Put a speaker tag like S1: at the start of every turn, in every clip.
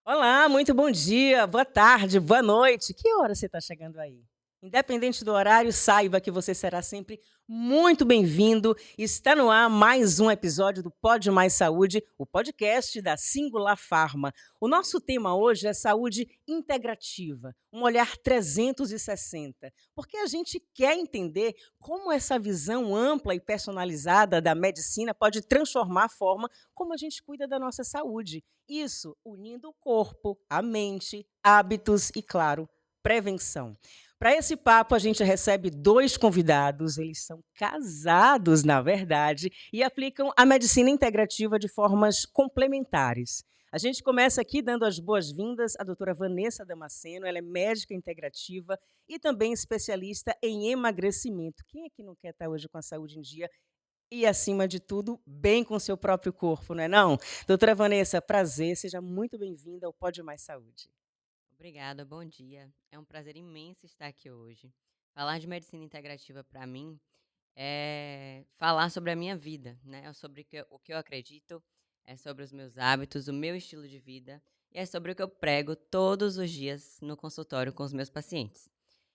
S1: Olá, muito bom dia, boa tarde, boa noite. Que hora você está chegando aí? Independente do horário, saiba que você será sempre muito bem-vindo. Está no ar mais um episódio do Pode Mais Saúde, o podcast da Singular Pharma. O nosso tema hoje é saúde integrativa, um olhar 360, porque a gente quer entender como essa visão ampla e personalizada da medicina pode transformar a forma como a gente cuida da nossa saúde. Isso unindo o corpo, a mente, hábitos e, claro, prevenção. Para esse papo, a gente recebe dois convidados, eles são casados, na verdade, e aplicam a medicina integrativa de formas complementares. A gente começa aqui dando as boas-vindas à doutora Vanessa Damasceno, ela é médica integrativa e também especialista em emagrecimento. Quem é que não quer estar hoje com a saúde em dia e, acima de tudo, bem com o seu próprio corpo, não é não? Doutora Vanessa, prazer, seja muito bem-vinda ao Pode Mais Saúde.
S2: Obrigada, bom dia. É um prazer imenso estar aqui hoje. Falar de medicina integrativa para mim é falar sobre a minha vida, né? É sobre o que eu acredito, é sobre os meus hábitos, o meu estilo de vida e é sobre o que eu prego todos os dias no consultório com os meus pacientes.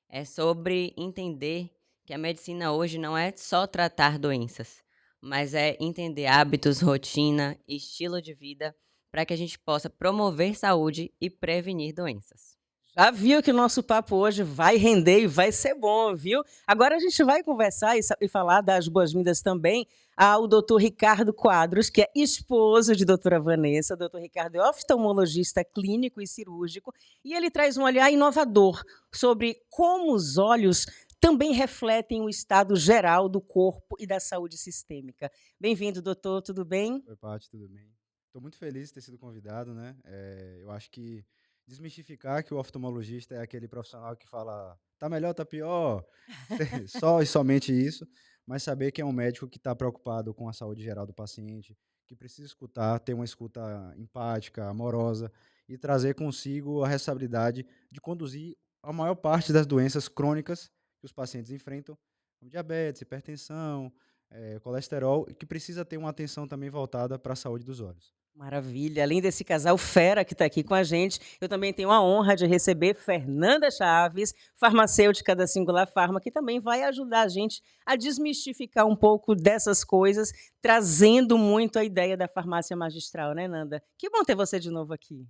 S2: É sobre entender que a medicina hoje não é só tratar doenças, mas é entender hábitos, rotina, estilo de vida para que a gente possa promover saúde e prevenir doenças.
S1: Já viu que o nosso papo hoje vai render e vai ser bom, viu? Agora a gente vai conversar e falar das boas-vindas também ao doutor Ricardo Quadros, que é esposo de doutora Vanessa. Doutor Ricardo é oftalmologista clínico e cirúrgico e ele traz um olhar inovador sobre como os olhos também refletem o estado geral do corpo e da saúde sistêmica. Bem-vindo, doutor, tudo bem?
S3: Oi, Paty, tudo bem? Estou muito feliz de ter sido convidado, né? Eu acho que desmistificar que o oftalmologista é aquele profissional que fala, tá melhor, tá pior, só e somente isso, mas saber que é um médico que está preocupado com a saúde geral do paciente, que precisa escutar, ter uma escuta empática, amorosa e trazer consigo a responsabilidade de conduzir a maior parte das doenças crônicas que os pacientes enfrentam, como diabetes, hipertensão, colesterol, e que precisa ter uma atenção também voltada para a saúde dos olhos.
S1: Maravilha. Além desse casal fera que está aqui com a gente, eu também tenho a honra de receber Fernanda Chaves, farmacêutica da Singular Pharma, que também vai ajudar a gente a desmistificar um pouco dessas coisas, trazendo muito a ideia da farmácia magistral, né, Nanda? Que bom ter você de novo aqui.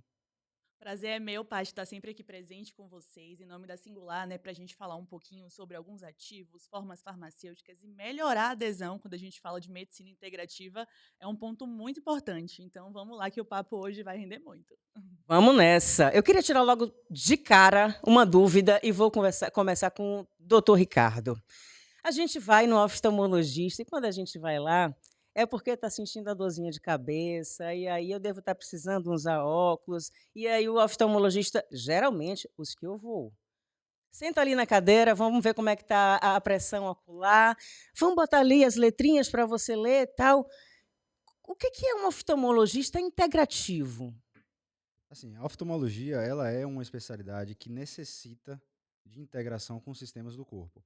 S4: Prazer é meu, Paty, estar sempre aqui presente com vocês, em nome da Singular, né, para a gente falar um pouquinho sobre alguns ativos, formas farmacêuticas e melhorar a adesão quando a gente fala de medicina integrativa, é um ponto muito importante. Então vamos lá que o papo hoje vai render muito.
S1: Vamos nessa. Eu queria tirar logo de cara uma dúvida e vou começar com o doutor Ricardo. A gente vai no oftalmologista e quando a gente vai lá, é porque está sentindo a dorzinha de cabeça, e aí eu devo estar precisando usar óculos, e aí o oftalmologista, geralmente, os que eu vou, senta ali na cadeira, vamos ver como é que está a pressão ocular, vamos botar ali as letrinhas para você ler, tal. O que é um oftalmologista integrativo?
S3: Assim, a oftalmologia, ela é uma especialidade que necessita de integração com os sistemas do corpo.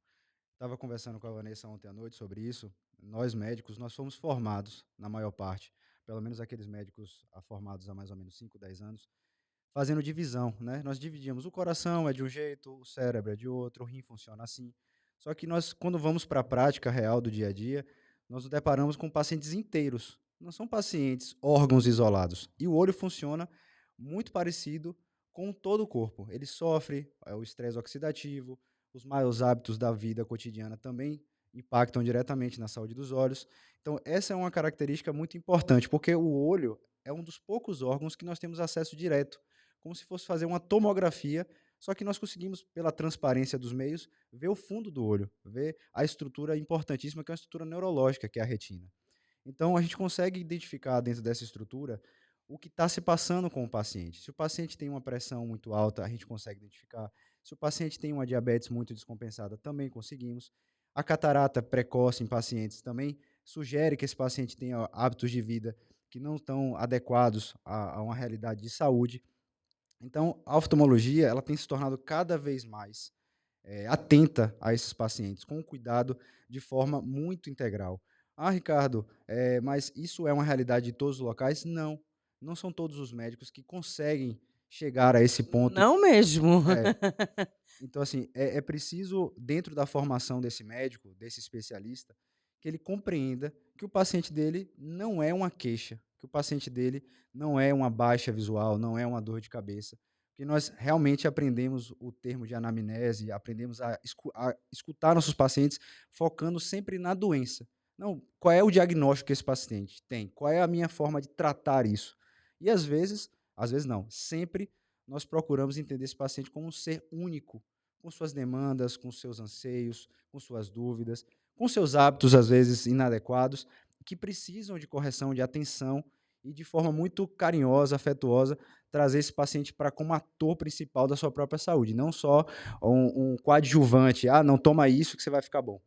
S3: Estava conversando com a Vanessa ontem à noite sobre isso. Nós médicos, nós fomos formados, na maior parte, pelo menos aqueles médicos formados há mais ou menos 5, 10 anos, fazendo divisão, né? Nós dividíamos o coração é de um jeito, o cérebro é de outro, o rim funciona assim. Só que nós, quando vamos para a prática real do dia a dia, nós nos deparamos com pacientes inteiros. Não são pacientes órgãos isolados. E o olho funciona muito parecido com todo o corpo. Ele sofre o estresse oxidativo, os maus hábitos da vida cotidiana também impactam diretamente na saúde dos olhos. Então, essa é uma característica muito importante, porque o olho é um dos poucos órgãos que nós temos acesso direto, como se fosse fazer uma tomografia, só que nós conseguimos, pela transparência dos meios, ver o fundo do olho, ver a estrutura importantíssima, que é uma estrutura neurológica, que é a retina. Então, a gente consegue identificar dentro dessa estrutura o que está se passando com o paciente. Se o paciente tem uma pressão muito alta, a gente consegue identificar. Se o paciente tem uma diabetes muito descompensada, também conseguimos. A catarata precoce em pacientes também sugere que esse paciente tenha hábitos de vida que não estão adequados a uma realidade de saúde. Então, a oftalmologia ela tem se tornado cada vez mais atenta a esses pacientes, com cuidado, de forma muito integral. Ah, Ricardo, mas isso é uma realidade de todos os locais? Não, não são todos os médicos que conseguem chegar a esse ponto.
S1: Não mesmo.
S3: É, então, assim, é preciso, dentro da formação desse médico, desse especialista, que ele compreenda que o paciente dele não é uma queixa, que o paciente dele não é uma baixa visual, não é uma dor de cabeça, que nós realmente aprendemos o termo de anamnese, aprendemos a escutar nossos pacientes, focando sempre na doença. Não, qual é o diagnóstico que esse paciente tem? Qual é a minha forma de tratar isso? E às vezes não, sempre nós procuramos entender esse paciente como um ser único, com suas demandas, com seus anseios, com suas dúvidas, com seus hábitos, às vezes, inadequados, que precisam de correção, de atenção e, de forma muito carinhosa, afetuosa, trazer esse paciente para como ator principal da sua própria saúde, não só um coadjuvante. Ah, não, toma isso que você vai ficar bom.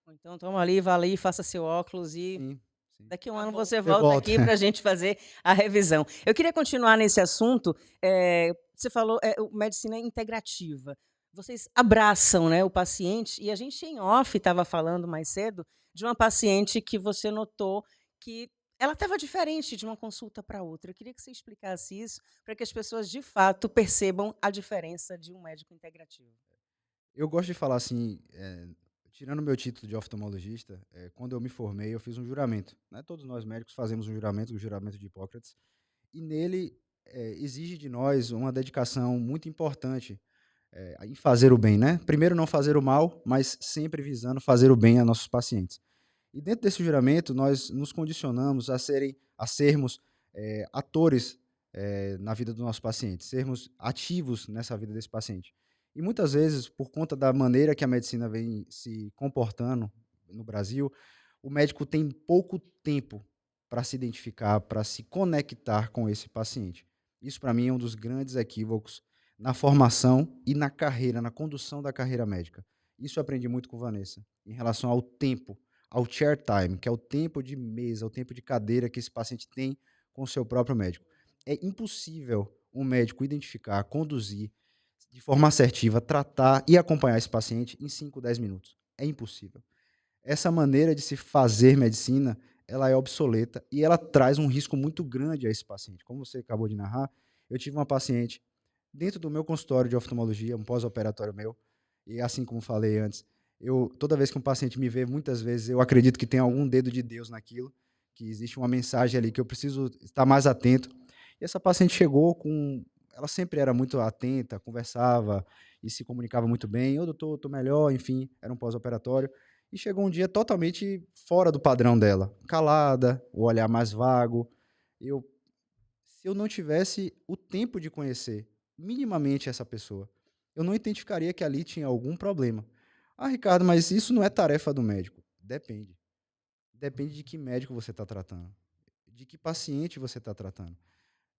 S1: Então toma ali, vá ali, faça seu óculos e
S3: Sim, sim.
S1: daqui a um
S4: Tá
S1: ano
S4: bom.
S1: você
S3: Você
S1: volta
S3: volta.
S1: aqui para a gente fazer a revisão. Eu queria continuar nesse assunto. Você falou medicina integrativa. Vocês abraçam, né, o paciente, e a gente em off estava falando mais cedo de uma paciente que você notou que ela estava diferente de uma consulta para outra. Eu queria que você explicasse isso para que as pessoas de fato percebam a diferença de um médico integrativo.
S3: Eu gosto de falar assim, tirando o meu título de oftalmologista, quando eu me formei, eu fiz um juramento, né? Todos nós médicos fazemos um juramento, o juramento de Hipócrates, e nele exige de nós uma dedicação muito importante em fazer o bem, né? Primeiro, não fazer o mal, mas sempre visando fazer o bem a nossos pacientes. E dentro desse juramento, nós nos condicionamos a sermos atores na vida do nosso paciente, sermos ativos nessa vida desse paciente. E muitas vezes, por conta da maneira que a medicina vem se comportando no Brasil, o médico tem pouco tempo para se identificar, para se conectar com esse paciente. Isso, para mim, é um dos grandes equívocos na formação e na carreira, na condução da carreira médica. Isso eu aprendi muito com Vanessa, em relação ao tempo, ao chair time, que é o tempo de mesa, o tempo de cadeira que esse paciente tem com o seu próprio médico. É impossível um médico identificar, conduzir de forma assertiva, tratar e acompanhar esse paciente em 5, 10 minutos. É impossível. Essa maneira de se fazer medicina, ela é obsoleta e ela traz um risco muito grande a esse paciente. Como você acabou de narrar, eu tive uma paciente dentro do meu consultório de oftalmologia, um pós-operatório meu, e assim como falei antes, toda vez que um paciente me vê, muitas vezes eu acredito que tem algum dedo de Deus naquilo, que existe uma mensagem ali que eu preciso estar mais atento. E essa paciente chegou ela sempre era muito atenta, conversava e se comunicava muito bem. Ô, doutor, estou melhor, enfim, era um pós-operatório. E chegou um dia totalmente fora do padrão dela, calada, o olhar mais vago. Se eu não tivesse o tempo de conhecer minimamente essa pessoa, eu não identificaria que ali tinha algum problema. Ah, Ricardo, mas isso não é tarefa do médico. Depende. Depende de que médico você está tratando, de que paciente você está tratando.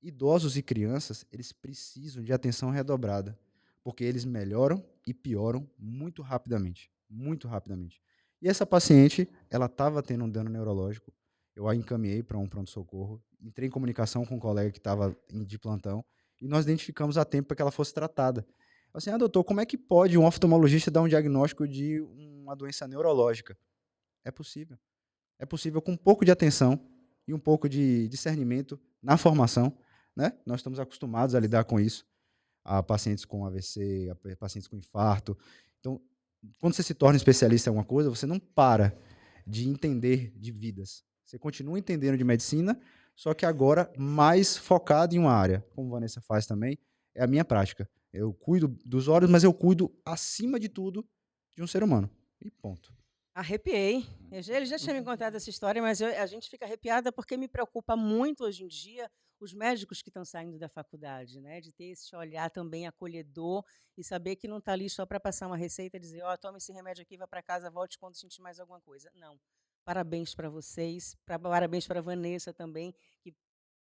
S3: Idosos e crianças, eles precisam de atenção redobrada, porque eles melhoram e pioram muito rapidamente, muito rapidamente. E essa paciente, ela estava tendo um dano neurológico, eu a encaminhei para um pronto-socorro, entrei em comunicação com um colega que estava de plantão, e nós identificamos a tempo para que ela fosse tratada. Assim, doutor, como é que pode um oftalmologista dar um diagnóstico de uma doença neurológica? É possível. É possível com um pouco de atenção e um pouco de discernimento na formação, né? Nós estamos acostumados a lidar com isso, a pacientes com AVC, a pacientes com infarto. Então, quando você se torna especialista em alguma coisa, você não para de entender de vidas. Você continua entendendo de medicina, só que agora mais focado em uma área, como a Vanessa faz também, é a minha prática. Eu cuido dos olhos, mas eu cuido, acima de tudo, de um ser humano. E ponto.
S1: Arrepiei. Ele já tinha me contado essa história, mas a gente fica arrepiada porque me preocupa muito hoje em dia os médicos que estão saindo da faculdade, né? De ter esse olhar também acolhedor e saber que não está ali só para passar uma receita e dizer, ó, toma esse remédio aqui, vá para casa, volte quando sentir mais alguma coisa. Não. Parabéns para vocês, parabéns para a Vanessa também, que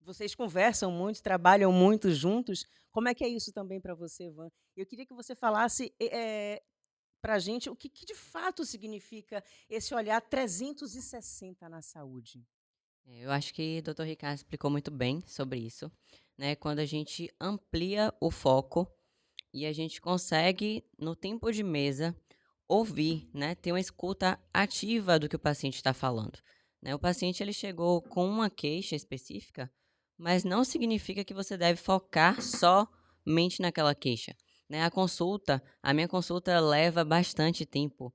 S1: vocês conversam muito, trabalham muito juntos. Como é que é isso também para você, Van? Eu queria que você falasse para a gente o que de fato significa esse olhar 360 na saúde.
S2: Eu acho que o Dr. Ricardo explicou muito bem sobre isso, né? Quando a gente amplia o foco e a gente consegue, no tempo de mesa, ouvir, né? Ter uma escuta ativa do que o paciente está falando, né? O paciente ele chegou com uma queixa específica, mas não significa que você deve focar só mente naquela queixa, né? A minha consulta leva bastante tempo.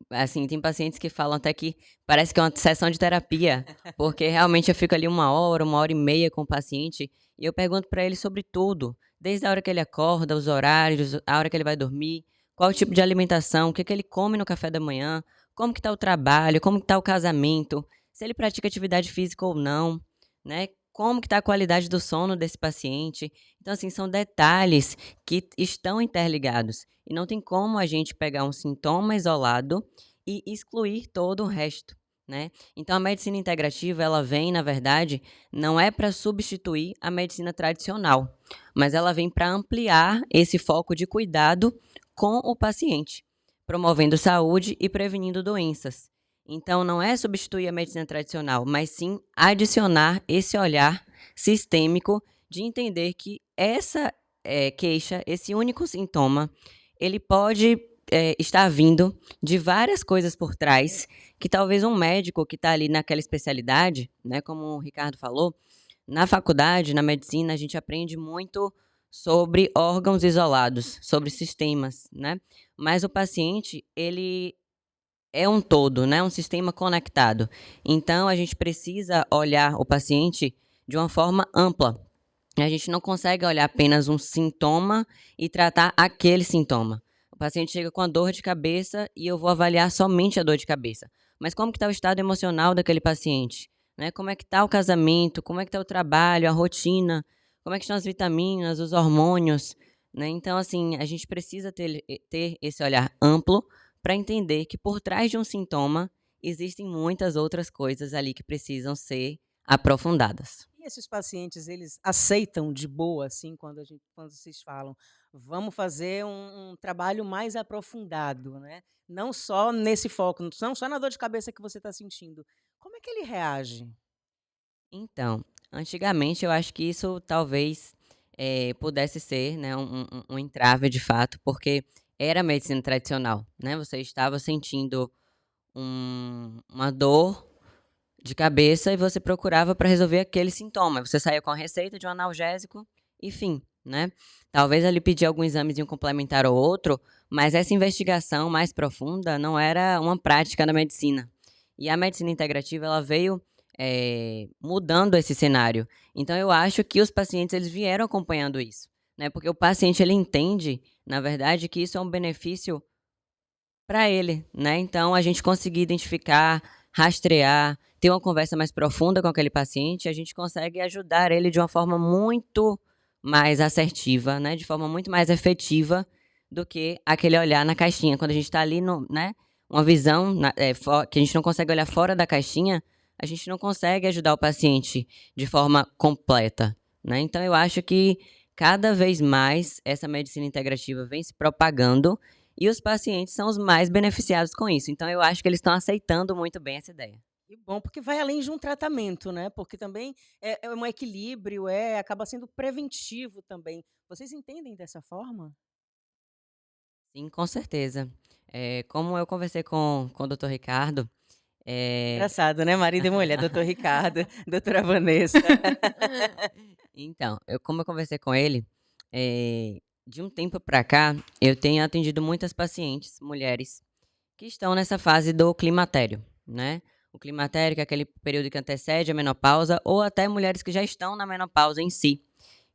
S2: Assim, tem pacientes que falam até que parece que é uma sessão de terapia, porque realmente eu fico ali 1 hora e meia com o paciente e eu pergunto para ele sobre tudo, desde a hora que ele acorda, os horários, a hora que ele vai dormir, qual o tipo de alimentação, o que ele come no café da manhã, como que tá o trabalho, como que tá o casamento, se ele pratica atividade física ou não, né? Como que tá a qualidade do sono desse paciente. Então, assim, são detalhes que estão interligados. E não tem como a gente pegar um sintoma isolado e excluir todo o resto, né? Então, a medicina integrativa, ela vem, na verdade, não é para substituir a medicina tradicional, mas ela vem para ampliar esse foco de cuidado com o paciente, promovendo saúde e prevenindo doenças. Então, não é substituir a medicina tradicional, mas sim adicionar esse olhar sistêmico de entender que essa queixa, esse único sintoma, ele pode estar vindo de várias coisas por trás, que talvez um médico que está ali naquela especialidade, né, como o Ricardo falou, na faculdade, na medicina, a gente aprende muito sobre órgãos isolados, sobre sistemas, né? Mas o paciente, ele é um todo, né? Um sistema conectado. Então, a gente precisa olhar o paciente de uma forma ampla. A gente não consegue olhar apenas um sintoma e tratar aquele sintoma. O paciente chega com a dor de cabeça e eu vou avaliar somente a dor de cabeça. Mas como que está o estado emocional daquele paciente? Né? Como é que está o casamento? Como é que está o trabalho, a rotina? Como é que estão as vitaminas, os hormônios? Né? Então, assim, a gente precisa ter esse olhar amplo para entender que por trás de um sintoma existem muitas outras coisas ali que precisam ser aprofundadas.
S1: E esses pacientes, eles aceitam de boa, assim, quando vocês falam, vamos fazer um trabalho mais aprofundado, né? Não só nesse foco, não só na dor de cabeça que você está sentindo. Como é que ele reage?
S2: Então, antigamente eu acho que isso talvez pudesse ser, né, um entrave de fato, porque era a medicina tradicional, né? Você estava sentindo uma dor de cabeça e você procurava para resolver aquele sintoma. Você saía com a receita de um analgésico e fim, né? Talvez ali pedir algum examezinho complementar ou outro, mas essa investigação mais profunda não era uma prática da medicina. E a medicina integrativa, ela veio mudando esse cenário. Então, eu acho que os pacientes, eles vieram acompanhando isso, né? Porque o paciente, ele entende, na verdade, que isso é um benefício para ele, né? Então, a gente conseguir identificar, rastrear, ter uma conversa mais profunda com aquele paciente, a gente consegue ajudar ele de uma forma muito mais assertiva, né? De forma muito mais efetiva do que aquele olhar na caixinha. Quando a gente está ali, né? Uma visão que a gente não consegue olhar fora da caixinha, a gente não consegue ajudar o paciente de forma completa, né? Então, eu acho que cada vez mais essa medicina integrativa vem se propagando e os pacientes são os mais beneficiados com isso. Então, eu acho que eles estão aceitando muito bem essa ideia.
S1: Que bom, porque vai além de um tratamento, né? Porque também é um equilíbrio, acaba sendo preventivo também. Vocês entendem dessa forma?
S2: Sim, com certeza. Como eu conversei com o doutor Ricardo,
S1: Engraçado, né? Marido e mulher, doutor Ricardo, doutora Vanessa.
S2: Então, como eu conversei com ele, de um tempo para cá, eu tenho atendido muitas pacientes, mulheres, que estão nessa fase do climatério, né? O climatério, que é aquele período que antecede a menopausa, ou até mulheres que já estão na menopausa em si.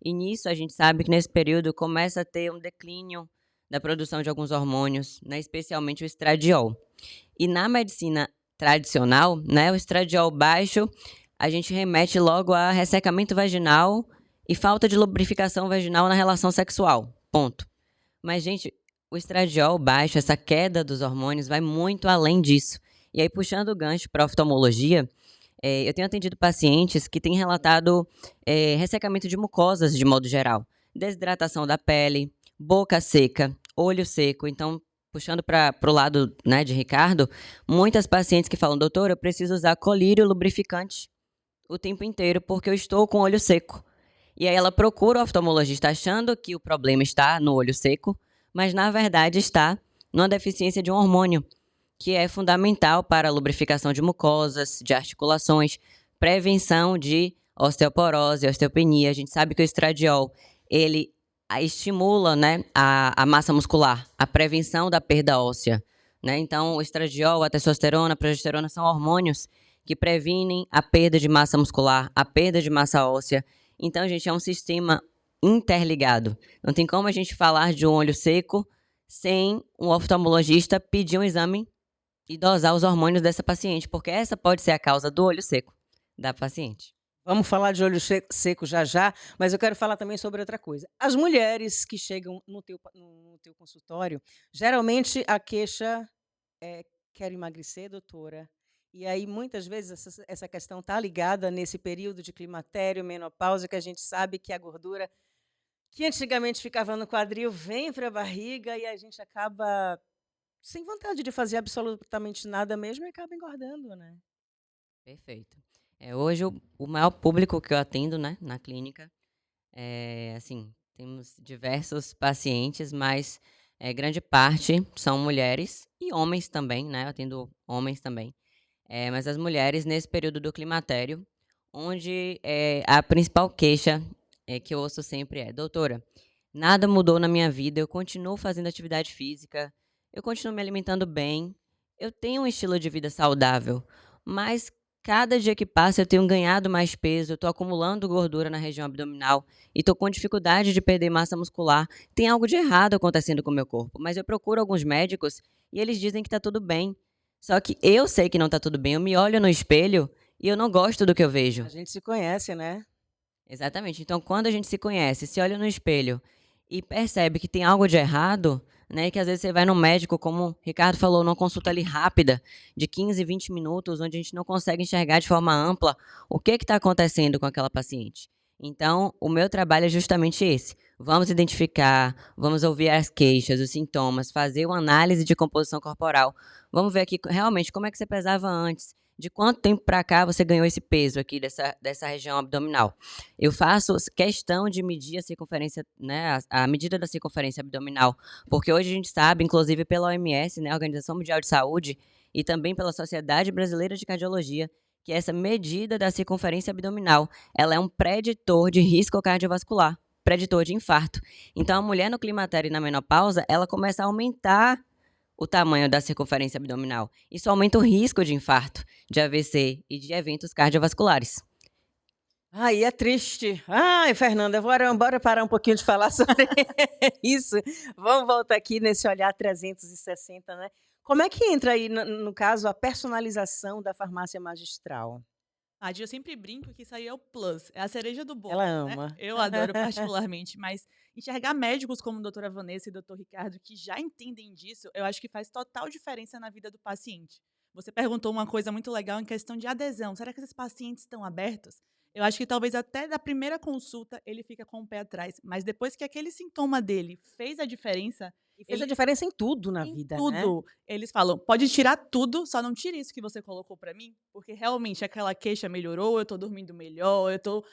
S2: E nisso, a gente sabe que nesse período começa a ter um declínio da produção de alguns hormônios, né? Especialmente o estradiol. E na medicina tradicional, né, o estradiol baixo, a gente remete logo a ressecamento vaginal e falta de lubrificação vaginal na relação sexual. Ponto. Mas, gente, o estradiol baixo, essa queda dos hormônios, vai muito além disso. E aí, puxando o gancho para oftalmologia, eu tenho atendido pacientes que têm relatado ressecamento de mucosas de modo geral. Desidratação da pele, boca seca, olho seco. Então, puxando para o lado, né, de Ricardo, muitas pacientes que falam, doutor, eu preciso usar colírio lubrificante o tempo inteiro porque eu estou com olho seco. E aí ela procura o oftalmologista achando que o problema está no olho seco, mas na verdade está numa deficiência de um hormônio, que é fundamental para a lubrificação de mucosas, de articulações, prevenção de osteoporose, osteopenia. A gente sabe que o estradiol, ele estimula, né, a massa muscular, a prevenção da perda óssea, né? Então, o estradiol, a testosterona, a progesterona são hormônios que previnem a perda de massa muscular, a perda de massa óssea. Então, gente, é um sistema interligado. Não tem como a gente falar de um olho seco sem um oftalmologista pedir um exame e dosar os hormônios dessa paciente, porque essa pode ser a causa do olho seco da paciente.
S1: Vamos falar de olho seco já já, mas eu quero falar também sobre outra coisa. As mulheres que chegam no teu consultório, geralmente a queixa é: quero emagrecer, doutora. E aí, muitas vezes, essa questão está ligada nesse período de climatério, menopausa, que a gente sabe que a gordura, que antigamente ficava no quadril, vem para a barriga e a gente acaba sem vontade de fazer absolutamente nada mesmo e acaba engordando, né?
S2: Perfeito. Hoje, o maior público que eu atendo, né, na clínica, assim, temos diversos pacientes, mas grande parte são mulheres e homens também, né? Eu atendo homens também. Mas as mulheres, nesse período do climatério, onde a principal queixa que eu ouço sempre é: doutora, nada mudou na minha vida, eu continuo fazendo atividade física, eu continuo me alimentando bem, eu tenho um estilo de vida saudável, mas cada dia que passa eu tenho ganhado mais peso, eu estou acumulando gordura na região abdominal e estou com dificuldade de perder massa muscular. Tem algo de errado acontecendo com o meu corpo, mas eu procuro alguns médicos e eles dizem que está tudo bem. Só que eu sei que não está tudo bem, eu me olho no espelho e eu não gosto do que eu vejo.
S1: A gente se conhece, né?
S2: Exatamente. Então, quando a gente se conhece, se olha no espelho e percebe que tem algo de errado, né, que às vezes você vai no médico, como o Ricardo falou, numa consulta ali rápida, de 15, 20 minutos, onde a gente não consegue enxergar de forma ampla o que está acontecendo com aquela paciente. Então, o meu trabalho é justamente esse. Vamos identificar, vamos ouvir as queixas, os sintomas, fazer uma análise de composição corporal. Vamos ver aqui realmente como é que você pesava antes, de quanto tempo para cá você ganhou esse peso aqui dessa região abdominal. Eu faço questão de medir a circunferência, né, a medida da circunferência abdominal, porque hoje a gente sabe, inclusive pela OMS, né, a Organização Mundial de Saúde, e também pela Sociedade Brasileira de Cardiologia, que essa medida da circunferência abdominal, ela é um preditor de risco cardiovascular, preditor de infarto. Então, a mulher no climatério e na menopausa, ela começa a aumentar o tamanho da circunferência abdominal. Isso aumenta o risco de infarto, de AVC e de eventos cardiovasculares.
S1: Ai, é triste. Ai, Fernanda, bora parar um pouquinho de falar sobre isso. Vamos voltar aqui nesse olhar 360, né? Como é que entra aí, no caso, a personalização da farmácia magistral?
S4: Eu sempre brinco que isso aí é o plus, é a cereja do bolo,
S1: Ela
S4: né?
S1: ama.
S4: Eu adoro particularmente, mas enxergar médicos como a doutora Vanessa e o doutor Ricardo, que já entendem disso, eu acho que faz total diferença na vida do paciente. Você perguntou uma coisa muito legal em questão de adesão. Será que esses pacientes estão abertos? Eu acho que talvez até da primeira consulta ele fica com o pé atrás, mas depois que aquele sintoma dele fez a diferença,
S1: E fez a
S4: ele
S1: diferença em tudo na
S4: em
S1: vida, né?
S4: tudo. Eles falam: "Pode tirar tudo, só não tire isso que você colocou pra mim, porque realmente aquela queixa melhorou, eu tô dormindo melhor, eu tô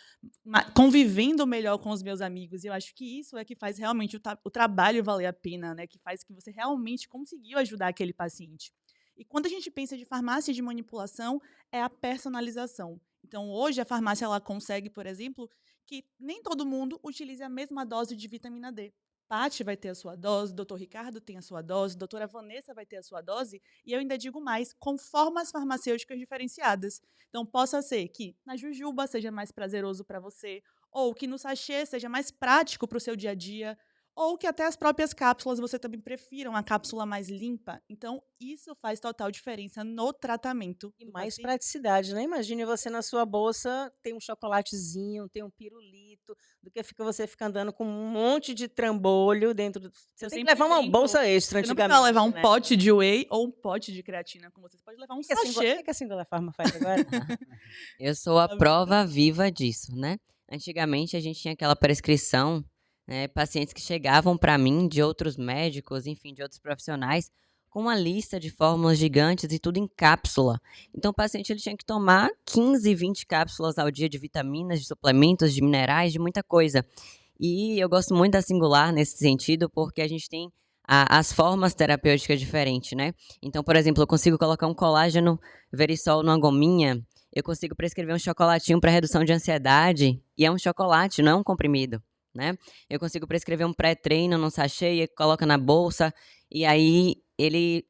S4: convivendo melhor com os meus amigos". E eu acho que isso é que faz realmente o trabalho valer a pena, né, que faz que você realmente conseguiu ajudar aquele paciente. E quando a gente pensa de farmácia de manipulação, é a personalização. Então hoje a farmácia ela consegue, por exemplo, que nem todo mundo utilize a mesma dose de vitamina D. Paty vai ter a sua dose, doutor Ricardo tem a sua dose, doutora Vanessa vai ter a sua dose, e eu ainda digo mais, com formas farmacêuticas diferenciadas. Então, possa ser que na jujuba seja mais prazeroso para você, ou que no sachê seja mais prático para o seu dia a dia, ou que até as próprias cápsulas você também prefira uma cápsula mais limpa. Então, isso faz total diferença no tratamento
S1: E
S4: do
S1: mais
S4: paciente.
S1: praticidade, né? Imagine você na sua bolsa tem um chocolatezinho, tem um pirulito, do que você fica andando com um monte de trambolho dentro do... Você
S4: Eu
S1: tem que
S4: sempre
S1: levar uma
S4: brinco,
S1: bolsa extra
S4: você não precisa levar
S1: antigamente,
S4: um
S1: né?
S4: pote de whey ou um pote de creatina com você. Você pode levar um
S1: O
S4: sachê.
S1: que a Singular Farma faz agora?
S2: Eu sou a
S4: Tá vendo?
S2: prova viva disso, né? Antigamente a gente tinha aquela prescrição, né, pacientes que chegavam para mim de outros médicos, enfim, de outros profissionais, com uma lista de fórmulas gigantes e tudo em cápsula. Então o paciente ele tinha que tomar 15, 20 cápsulas ao dia de vitaminas, de suplementos, de minerais, de muita coisa. E eu gosto muito da Singular nesse sentido, porque a gente tem as formas terapêuticas diferentes, né? Então, por exemplo, eu consigo colocar um colágeno verisol numa gominha, eu consigo prescrever um chocolatinho para redução de ansiedade, e é um chocolate, não é um comprimido. né? Eu consigo prescrever um pré-treino num sachê e coloca na bolsa, e aí ele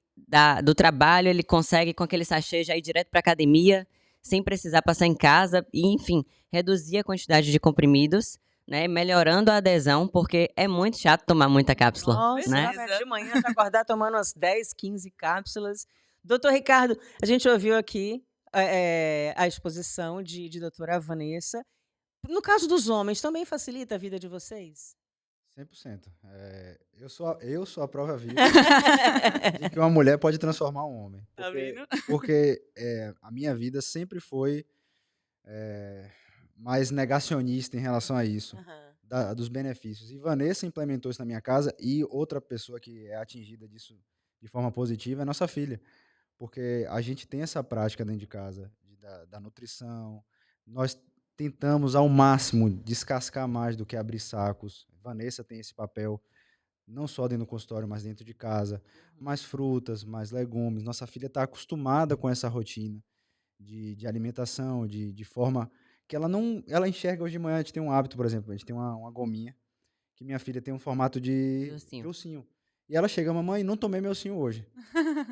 S2: do trabalho ele consegue com aquele sachê já ir direto para academia, sem precisar passar em casa, e enfim, reduzir a quantidade de comprimidos, né? Melhorando a adesão, porque é muito chato tomar muita cápsula,
S1: Nossa,
S2: né?
S1: realmente, de manhã já acordar tomando umas 10, 15 cápsulas. Doutor Ricardo, a gente ouviu aqui a exposição de doutora Vanessa. No caso dos homens, também facilita a vida de vocês?
S3: 100%. Eu sou a prova viva de que uma mulher pode transformar um homem.
S4: Tá vendo?
S3: Porque a minha vida sempre foi mais negacionista em relação a isso,
S1: Aham.
S3: dos benefícios. E Vanessa implementou isso na minha casa, e outra pessoa que é atingida disso de forma positiva é nossa filha. Porque a gente tem essa prática dentro de casa, da nutrição. Nós tentamos ao máximo descascar mais do que abrir sacos. Vanessa tem esse papel, não só dentro do consultório, mas dentro de casa. Mais frutas, mais legumes. Nossa filha está acostumada com essa rotina de alimentação, de forma que ela enxerga hoje de manhã. A gente tem um hábito, por exemplo, a gente tem uma gominha que minha filha tem um formato de ursinho. E ela chega, mamãe, não tomei meu ursinho hoje.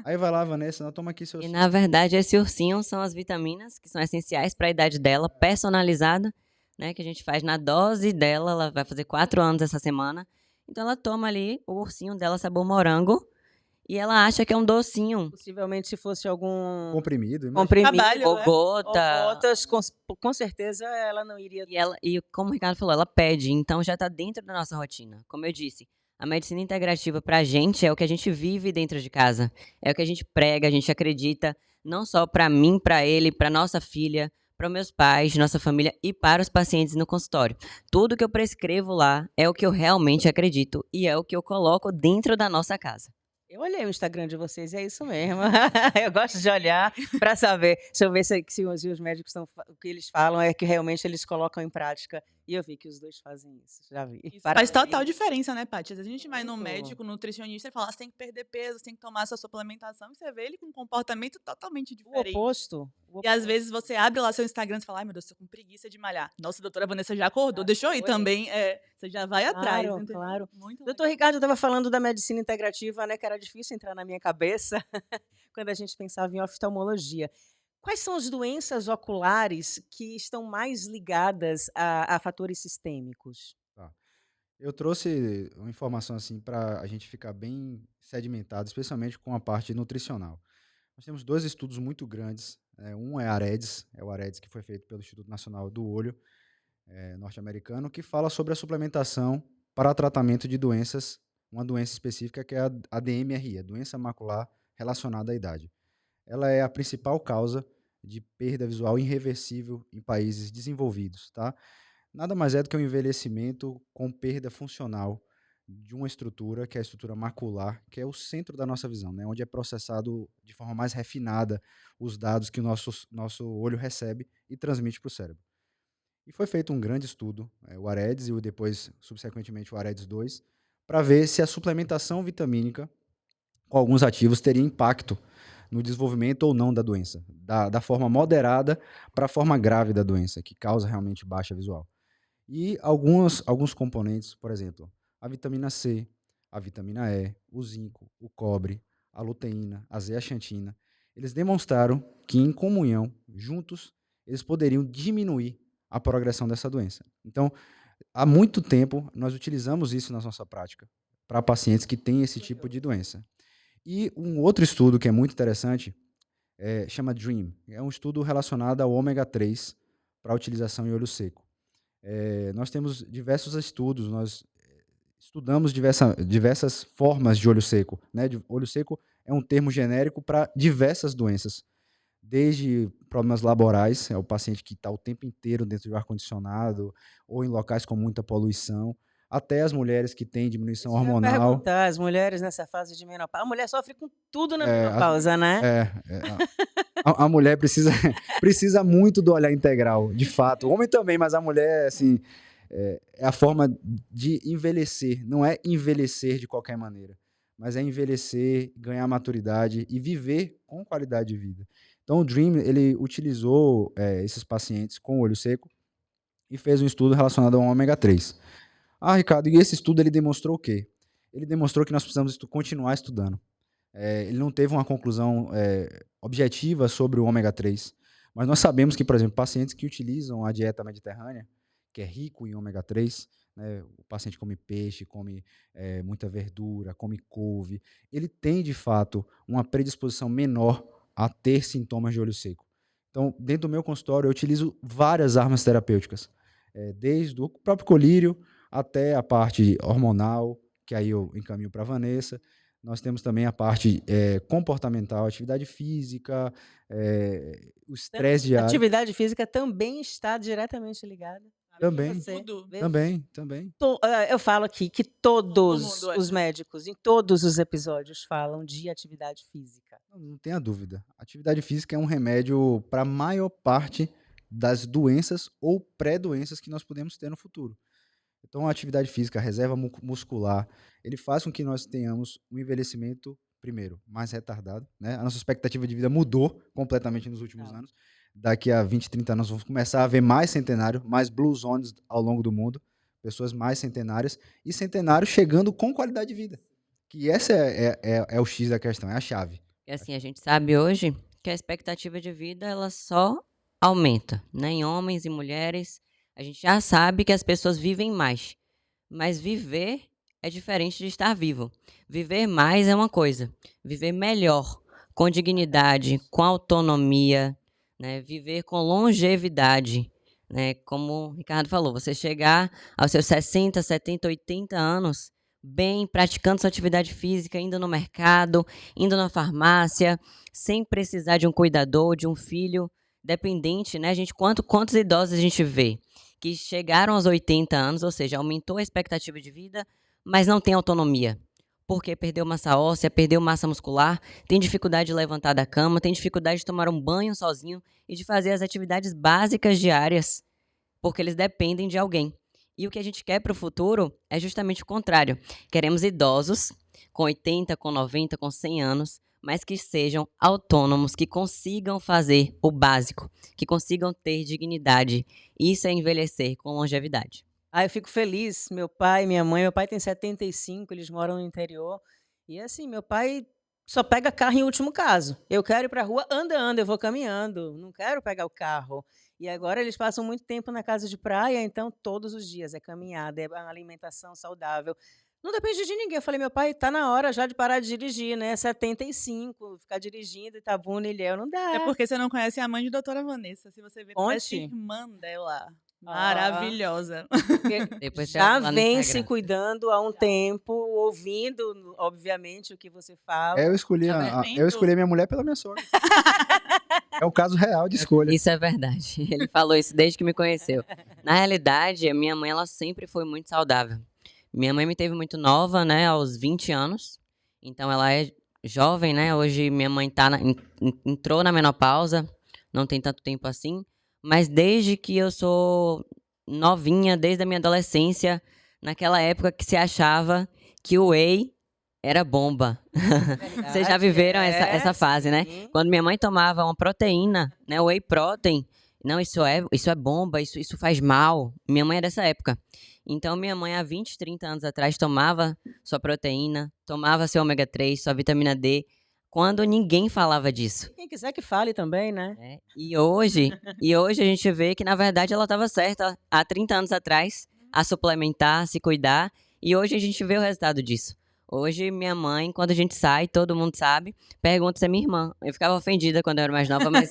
S3: Aí vai lá, Vanessa, não, toma aqui seu
S2: E
S3: ursinho.
S2: na verdade esse ursinho são as vitaminas que são essenciais para a idade dela, personalizada, né? Que a gente faz na dose dela, ela vai fazer 4 anos essa semana. Então ela toma ali o ursinho dela sabor morango e ela acha que é um docinho.
S1: Possivelmente, se fosse algum
S3: Comprimido, imagina.
S1: comprimido
S4: Trabalho,
S2: Ou
S4: né?
S1: ou
S2: gota.
S1: gotas, com certeza ela não iria.
S2: E como o Ricardo falou, ela pede, então já está dentro da nossa rotina. Como eu disse, a medicina integrativa para a gente é o que a gente vive dentro de casa. É o que a gente prega, a gente acredita, não só para mim, para ele, para nossa filha, para meus pais, nossa família e para os pacientes no consultório. Tudo que eu prescrevo lá é o que eu realmente acredito e é o que eu coloco dentro da nossa casa.
S1: Eu olhei o Instagram de vocês, é isso mesmo. Eu gosto de olhar para saber. Deixa eu ver se os médicos o que eles falam é que realmente eles colocam em prática. E eu vi que os dois fazem isso. Já vi.
S4: Isso
S1: Parabéns.
S4: faz total diferença, né, Paty? Às vezes a gente vai no
S1: Muito.
S4: médico, nutricionista, e fala, você tem que perder peso, você tem que tomar sua suplementação, e você vê ele com um comportamento totalmente
S1: O
S4: diferente.
S1: oposto.
S4: E às vezes você abre lá seu Instagram e fala, ai meu Deus, tô com preguiça de malhar. Nossa, a doutora Vanessa já acordou, deixou aí
S1: foi.
S4: também. Você já vai atrás,
S1: Claro,
S4: entendeu?
S1: claro.
S4: Muito
S1: Doutor
S4: legal.
S1: Ricardo estava falando da medicina integrativa, né? Que era difícil entrar na minha cabeça quando a gente pensava em oftalmologia. Quais são as doenças oculares que estão mais ligadas a fatores sistêmicos?
S3: Tá. Eu trouxe uma informação assim para a gente ficar bem sedimentado, especialmente com a parte nutricional. Nós temos 2 estudos muito grandes. Um é o AREDS que foi feito pelo Instituto Nacional do Olho, norte-americano, que fala sobre a suplementação para tratamento de doenças, uma doença específica que é a DMRI, a doença macular relacionada à idade. Ela é a principal causa de perda visual irreversível em países desenvolvidos, tá? Nada mais é do que um envelhecimento com perda funcional de uma estrutura, que é a estrutura macular, que é o centro da nossa visão, né? Onde é processado de forma mais refinada os dados que o nosso olho recebe e transmite para o cérebro. E foi feito um grande estudo, o AREDS e depois, subsequentemente, o AREDS 2, para ver se a suplementação vitamínica com alguns ativos teria impacto no desenvolvimento ou não da doença, da forma moderada para a forma grave da doença, que causa realmente baixa visual. E alguns componentes, por exemplo, a vitamina C, a vitamina E, o zinco, o cobre, a luteína, a zeaxantina, eles demonstraram que em comunhão, juntos, eles poderiam diminuir a progressão dessa doença. Então, há muito tempo, nós utilizamos isso na nossa prática para pacientes que têm esse tipo de doença. E um outro estudo que é muito interessante chama DREAM. É um estudo relacionado ao ômega 3 para utilização em olho seco. Nós temos diversos estudos, nós estudamos diversas formas de olho seco, né? Olho seco é um termo genérico para diversas doenças, desde problemas laborais, é o paciente que está o tempo inteiro dentro do ar-condicionado ou em locais com muita poluição, até as mulheres que têm diminuição
S1: Isso que eu ia
S3: hormonal.
S1: perguntar, as mulheres nessa fase de menopausa. A mulher sofre com tudo na
S3: É,
S1: menopausa, né?
S3: a mulher precisa muito do olhar integral, de fato. O homem também, mas a mulher, assim, é a forma de envelhecer. Não é envelhecer de qualquer maneira, mas é envelhecer, ganhar maturidade e viver com qualidade de vida. Então, o DREAM, ele utilizou esses pacientes com olho seco e fez um estudo relacionado ao ômega 3. Ricardo, e esse estudo ele demonstrou o quê? Ele demonstrou que nós precisamos continuar estudando. Ele não teve uma conclusão objetiva sobre o ômega 3, mas nós sabemos que, por exemplo, pacientes que utilizam a dieta mediterrânea, que é rico em ômega 3, né, o paciente come peixe, come muita verdura, come couve, ele tem, de fato, uma predisposição menor a ter sintomas de olho seco. Então, dentro do meu consultório, eu utilizo várias armas terapêuticas, desde o próprio colírio até a parte hormonal, que aí eu encaminho para a Vanessa. Nós temos também a parte comportamental, atividade física, o estresse diário.
S1: Atividade física também está diretamente ligada.
S3: Também,
S4: Tudo.
S3: também.
S1: Eu falo aqui que
S4: Todo
S1: todos
S4: mundo,
S1: os médicos, em todos os episódios, falam de atividade física.
S3: Não tenha dúvida. Atividade física é um remédio para a maior parte das doenças ou pré-doenças que nós podemos ter no futuro. Então, a atividade física, a reserva muscular, ele faz com que nós tenhamos um envelhecimento, primeiro, mais retardado, né? A nossa expectativa de vida mudou completamente nos últimos anos. Daqui a 20, 30 anos, vamos começar a ver mais centenário, mais blue zones ao longo do mundo, pessoas mais centenárias, e centenários chegando com qualidade de vida. Que essa é o X da questão, é a chave.
S2: E assim, a gente sabe hoje que a expectativa de vida ela só aumenta, né? Em homens e mulheres, a gente já sabe que as pessoas vivem mais, mas viver é diferente de estar vivo. Viver mais é uma coisa, viver melhor, com dignidade, com autonomia, né? Viver com longevidade, né? Como o Ricardo falou, você chegar aos seus 60, 70, 80 anos bem, praticando sua atividade física, indo no mercado, indo na farmácia, sem precisar de um cuidador, de um filho dependente, né? Quantos idosos a gente vê que chegaram aos 80 anos, ou seja, aumentou a expectativa de vida, mas não tem autonomia. Porque perdeu massa óssea, perdeu massa muscular, tem dificuldade de levantar da cama, tem dificuldade de tomar um banho sozinho e de fazer as atividades básicas diárias, porque eles dependem de alguém. E o que a gente quer para o futuro é justamente o contrário. Queremos idosos com 80, com 90, com 100 anos, mas que sejam autônomos, que consigam fazer o básico, que consigam ter dignidade. Isso é envelhecer com longevidade.
S1: Eu fico feliz. Meu pai, minha mãe, meu pai tem 75, eles moram no interior. E assim, meu pai só pega carro em último caso. Eu quero ir para a rua, anda, eu vou caminhando. Não quero pegar o carro. E agora eles passam muito tempo na casa de praia, então todos os dias é caminhada, é uma alimentação saudável. Não depende de ninguém. Eu falei, meu pai, tá na hora já de parar de dirigir, né? 75, ficar dirigindo Itabuna, Ilhéus, não
S4: É
S1: dá.
S4: porque você não conhece a mãe de doutora Vanessa. Se você ver, parece
S1: Conte.
S4: irmã dela.
S1: Ah.
S4: Maravilhosa.
S1: Porque
S2: Depois você
S1: já
S2: olha lá no
S1: vem se
S2: Instagram.
S1: cuidando há um tempo, ouvindo, obviamente, o que você fala.
S3: Eu escolhi
S4: Tá
S3: eu
S4: vendo?
S3: escolhi a minha mulher pela minha sogra. É um caso real de escolha.
S2: Isso é verdade. Ele falou isso desde que me conheceu. Na realidade, a minha mãe ela sempre foi muito saudável. Minha mãe me teve muito nova, né, aos 20 anos. Então ela é jovem, né? Hoje minha mãe entrou na menopausa, não tem tanto tempo assim, mas desde que eu sou novinha, desde a minha adolescência, naquela época que se achava que o whey era bomba. Vocês já viveram essa fase, né?
S1: sim.
S2: Quando minha mãe tomava uma proteína, né, whey protein, não, isso é bomba, isso faz mal. Minha mãe é dessa época. Então, minha mãe, há 20, 30 anos atrás, tomava sua proteína, tomava seu ômega 3, sua vitamina D, quando ninguém falava disso.
S1: Quem quiser que fale também, né?
S2: Né? E hoje a gente vê que, na verdade, ela estava certa há 30 anos atrás, a suplementar, a se cuidar, e hoje a gente vê o resultado disso. Hoje, minha mãe, quando a gente sai, todo mundo sabe, pergunta se é minha irmã. Eu ficava ofendida quando eu era mais nova, mas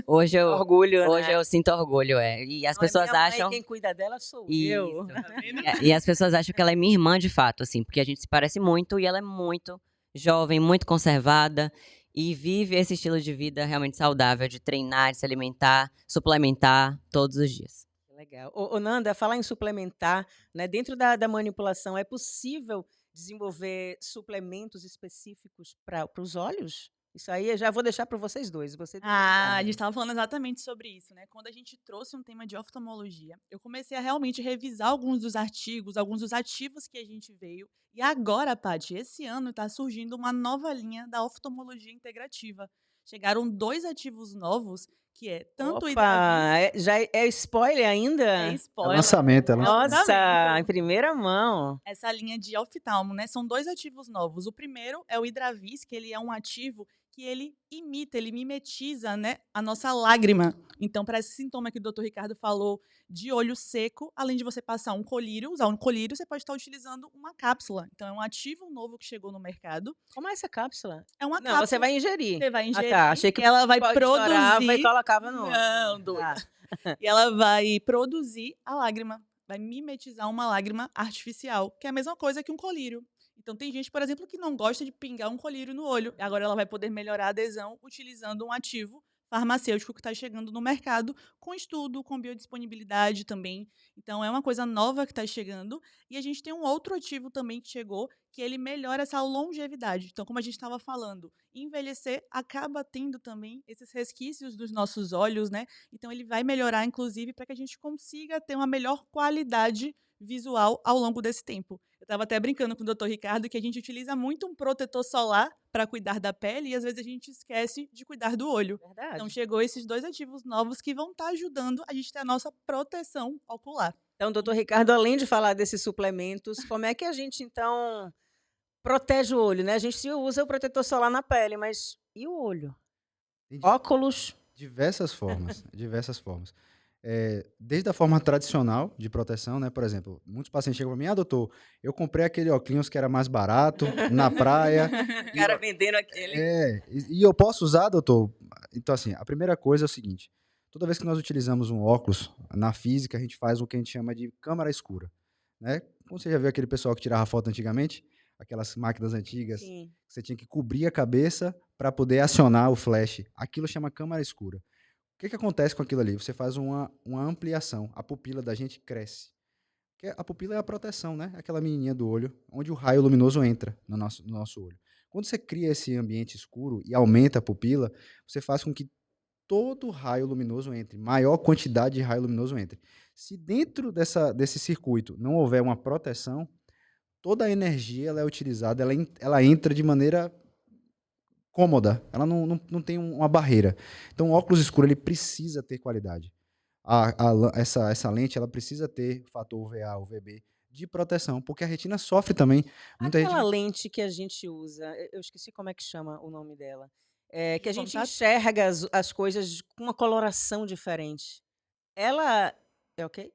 S2: hoje
S1: Orgulho,
S2: hoje
S1: né?
S2: eu sinto orgulho, E as
S1: Não é
S2: pessoas
S1: minha mãe,
S2: acham...
S1: quem cuida dela sou
S2: Isso.
S1: eu.
S4: Tá vendo?
S2: E as pessoas acham que ela é minha irmã de fato, assim, porque a gente se parece muito e ela é muito jovem, muito conservada e vive esse estilo de vida realmente saudável, de treinar, de se alimentar, suplementar todos os dias.
S1: Legal. Ô, Nanda, falar em suplementar, né? Dentro da manipulação, é possível desenvolver suplementos específicos para os olhos? Isso aí eu já vou deixar para vocês dois. Você
S4: A gente estava falando exatamente sobre isso, né? Quando a gente trouxe um tema de oftalmologia, eu comecei a realmente revisar alguns dos artigos, alguns dos ativos que a gente veio. E agora, Paty, esse ano está surgindo uma nova linha da oftalmologia integrativa. Chegaram 2 ativos novos que é tanto o
S1: Opa,
S4: Hidravis,
S1: já é spoiler
S4: é
S1: ainda?
S3: É
S4: spoiler,
S3: lançamento, é lançamento.
S1: Nossa,
S4: lançamento.
S1: em primeira mão.
S4: Essa linha de oftalmo, né? São 2 ativos novos. O primeiro é o Hidravis, que ele é um ativo que ele imita, ele mimetiza, né, a nossa lágrima. Então, para esse sintoma que o doutor Ricardo falou de olho seco, além de você passar um colírio, usar um colírio, você pode estar utilizando uma cápsula. Então, é um ativo novo que chegou no mercado.
S1: Como é essa cápsula?
S4: É uma
S1: Não, você
S4: cápsula
S1: vai
S4: que
S1: ingerir.
S4: você vai
S1: Ah, tá.
S4: ingerir
S1: Achei que
S4: e ela vai
S1: estourava e
S4: produzir.
S1: colocava no.
S4: Não, doida.
S1: Tá.
S4: E ela vai produzir a lágrima, vai mimetizar uma lágrima artificial, que é a mesma coisa que um colírio. Então tem gente, por exemplo, que não gosta de pingar um colírio no olho. Agora ela vai poder melhorar a adesão utilizando um ativo farmacêutico que está chegando no mercado, com estudo, com biodisponibilidade também. Então é uma coisa nova que está chegando. E a gente tem um outro ativo também que chegou, que ele melhora essa longevidade. Então, como a gente estava falando, envelhecer acaba tendo também esses resquícios dos nossos olhos, né? Então ele vai melhorar, inclusive, para que a gente consiga ter uma melhor qualidade visual ao longo desse tempo. Eu estava até brincando com o doutor Ricardo que a gente utiliza muito um protetor solar para cuidar da pele e às vezes a gente esquece de cuidar do olho. Então
S1: Verdade.
S4: chegou esses 2 ativos novos que vão estar ajudando a gente ter a nossa proteção ocular.
S1: Então, doutor Ricardo, além de falar desses suplementos, como é que a gente, então, protege o olho, né? A gente usa o protetor solar na pele, mas e o olho?
S3: Tem
S1: Óculos?
S3: diversas formas, diversas formas. Desde a forma tradicional de proteção, né? Por exemplo, muitos pacientes chegam para mim, doutor, eu comprei aquele óculos que era mais barato na praia.
S1: O cara vendendo aquele.
S3: E eu posso usar, doutor? Então, assim, a primeira coisa é o seguinte: toda vez que nós utilizamos um óculos, na física, a gente faz o que a gente chama de câmara escura, né? Como você já viu aquele pessoal que tirava foto antigamente? Aquelas máquinas antigas,
S1: Sim.
S3: que você tinha que cobrir a cabeça para poder acionar o flash. Aquilo chama câmara escura. O que acontece com aquilo ali? Você faz uma ampliação, a pupila da gente cresce. Porque a pupila é a proteção, né? Aquela menininha do olho, onde o raio luminoso entra no nosso olho. Quando você cria esse ambiente escuro e aumenta a pupila, você faz com que todo raio luminoso entre, maior quantidade de raio luminoso entre. Se dentro desse circuito não houver uma proteção, toda a energia ela é utilizada, ela entra de maneira cômoda, ela não tem uma barreira. Então, o óculos escuro ele precisa ter qualidade. Essa lente ela precisa ter fator UVA, UVB de proteção, porque a retina sofre também. Muita
S1: Aquela
S3: gente
S1: lente que a gente usa, eu esqueci como é que chama o nome dela, que
S4: De
S1: a gente
S4: contato?
S1: enxerga as coisas com uma coloração diferente. Ela é ok?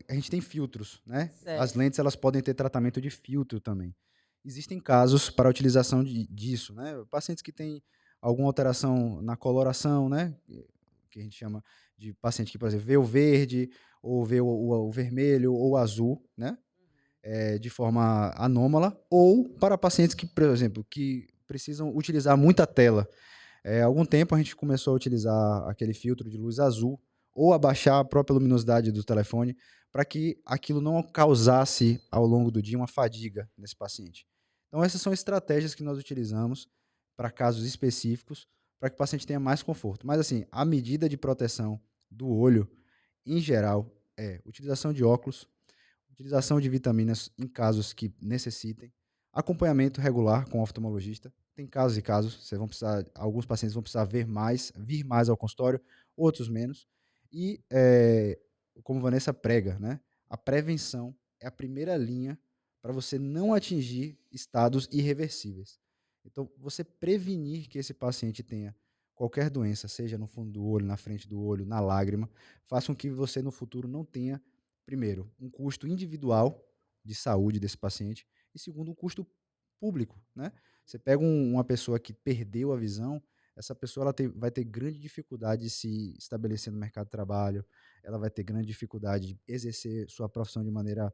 S3: a gente tem filtros, né? As
S1: Certo.
S3: lentes elas podem ter tratamento de filtro também. Existem casos para a utilização disso, né? Pacientes que têm alguma alteração na coloração, né? Que a gente chama de paciente que, por exemplo, vê o verde, ou vê o vermelho, ou o azul, né? De forma anômala, ou para pacientes que, por exemplo, que precisam utilizar muita tela. Há algum tempo a gente começou a utilizar aquele filtro de luz azul, ou abaixar a própria luminosidade do telefone, para que aquilo não causasse, ao longo do dia, uma fadiga nesse paciente. Então, essas são estratégias que nós utilizamos para casos específicos, para que o paciente tenha mais conforto. Mas, assim, a medida de proteção do olho, em geral, é utilização de óculos, utilização de vitaminas em casos que necessitem, acompanhamento regular com o oftalmologista. Tem casos e casos, vocês vão precisar, alguns pacientes vão precisar vir mais ao consultório, outros menos. E, como Vanessa prega, né, a prevenção é a primeira linha para você não atingir estados irreversíveis. Então, você prevenir que esse paciente tenha qualquer doença, seja no fundo do olho, na frente do olho, na lágrima, faz com que você no futuro não tenha, primeiro, um custo individual de saúde desse paciente e, segundo, um custo público, né? Você pega uma pessoa que perdeu a visão, essa pessoa vai ter grande dificuldade de se estabelecer no mercado de trabalho, ela vai ter grande dificuldade de exercer sua profissão de maneira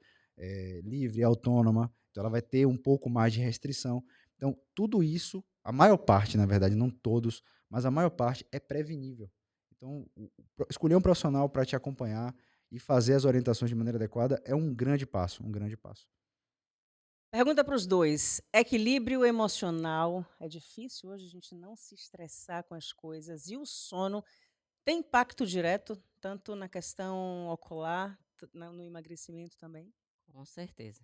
S3: livre, autônoma, então ela vai ter um pouco mais de restrição. Então, tudo isso, a maior parte, na verdade, não todos, mas a maior parte é prevenível. Então, escolher um profissional para te acompanhar e fazer as orientações de maneira adequada é um grande passo, um grande passo.
S1: Pergunta para os dois. Equilíbrio emocional. É difícil hoje a gente não se estressar com as coisas. E o sono tem impacto direto, tanto na questão ocular, no emagrecimento também?
S2: Com certeza.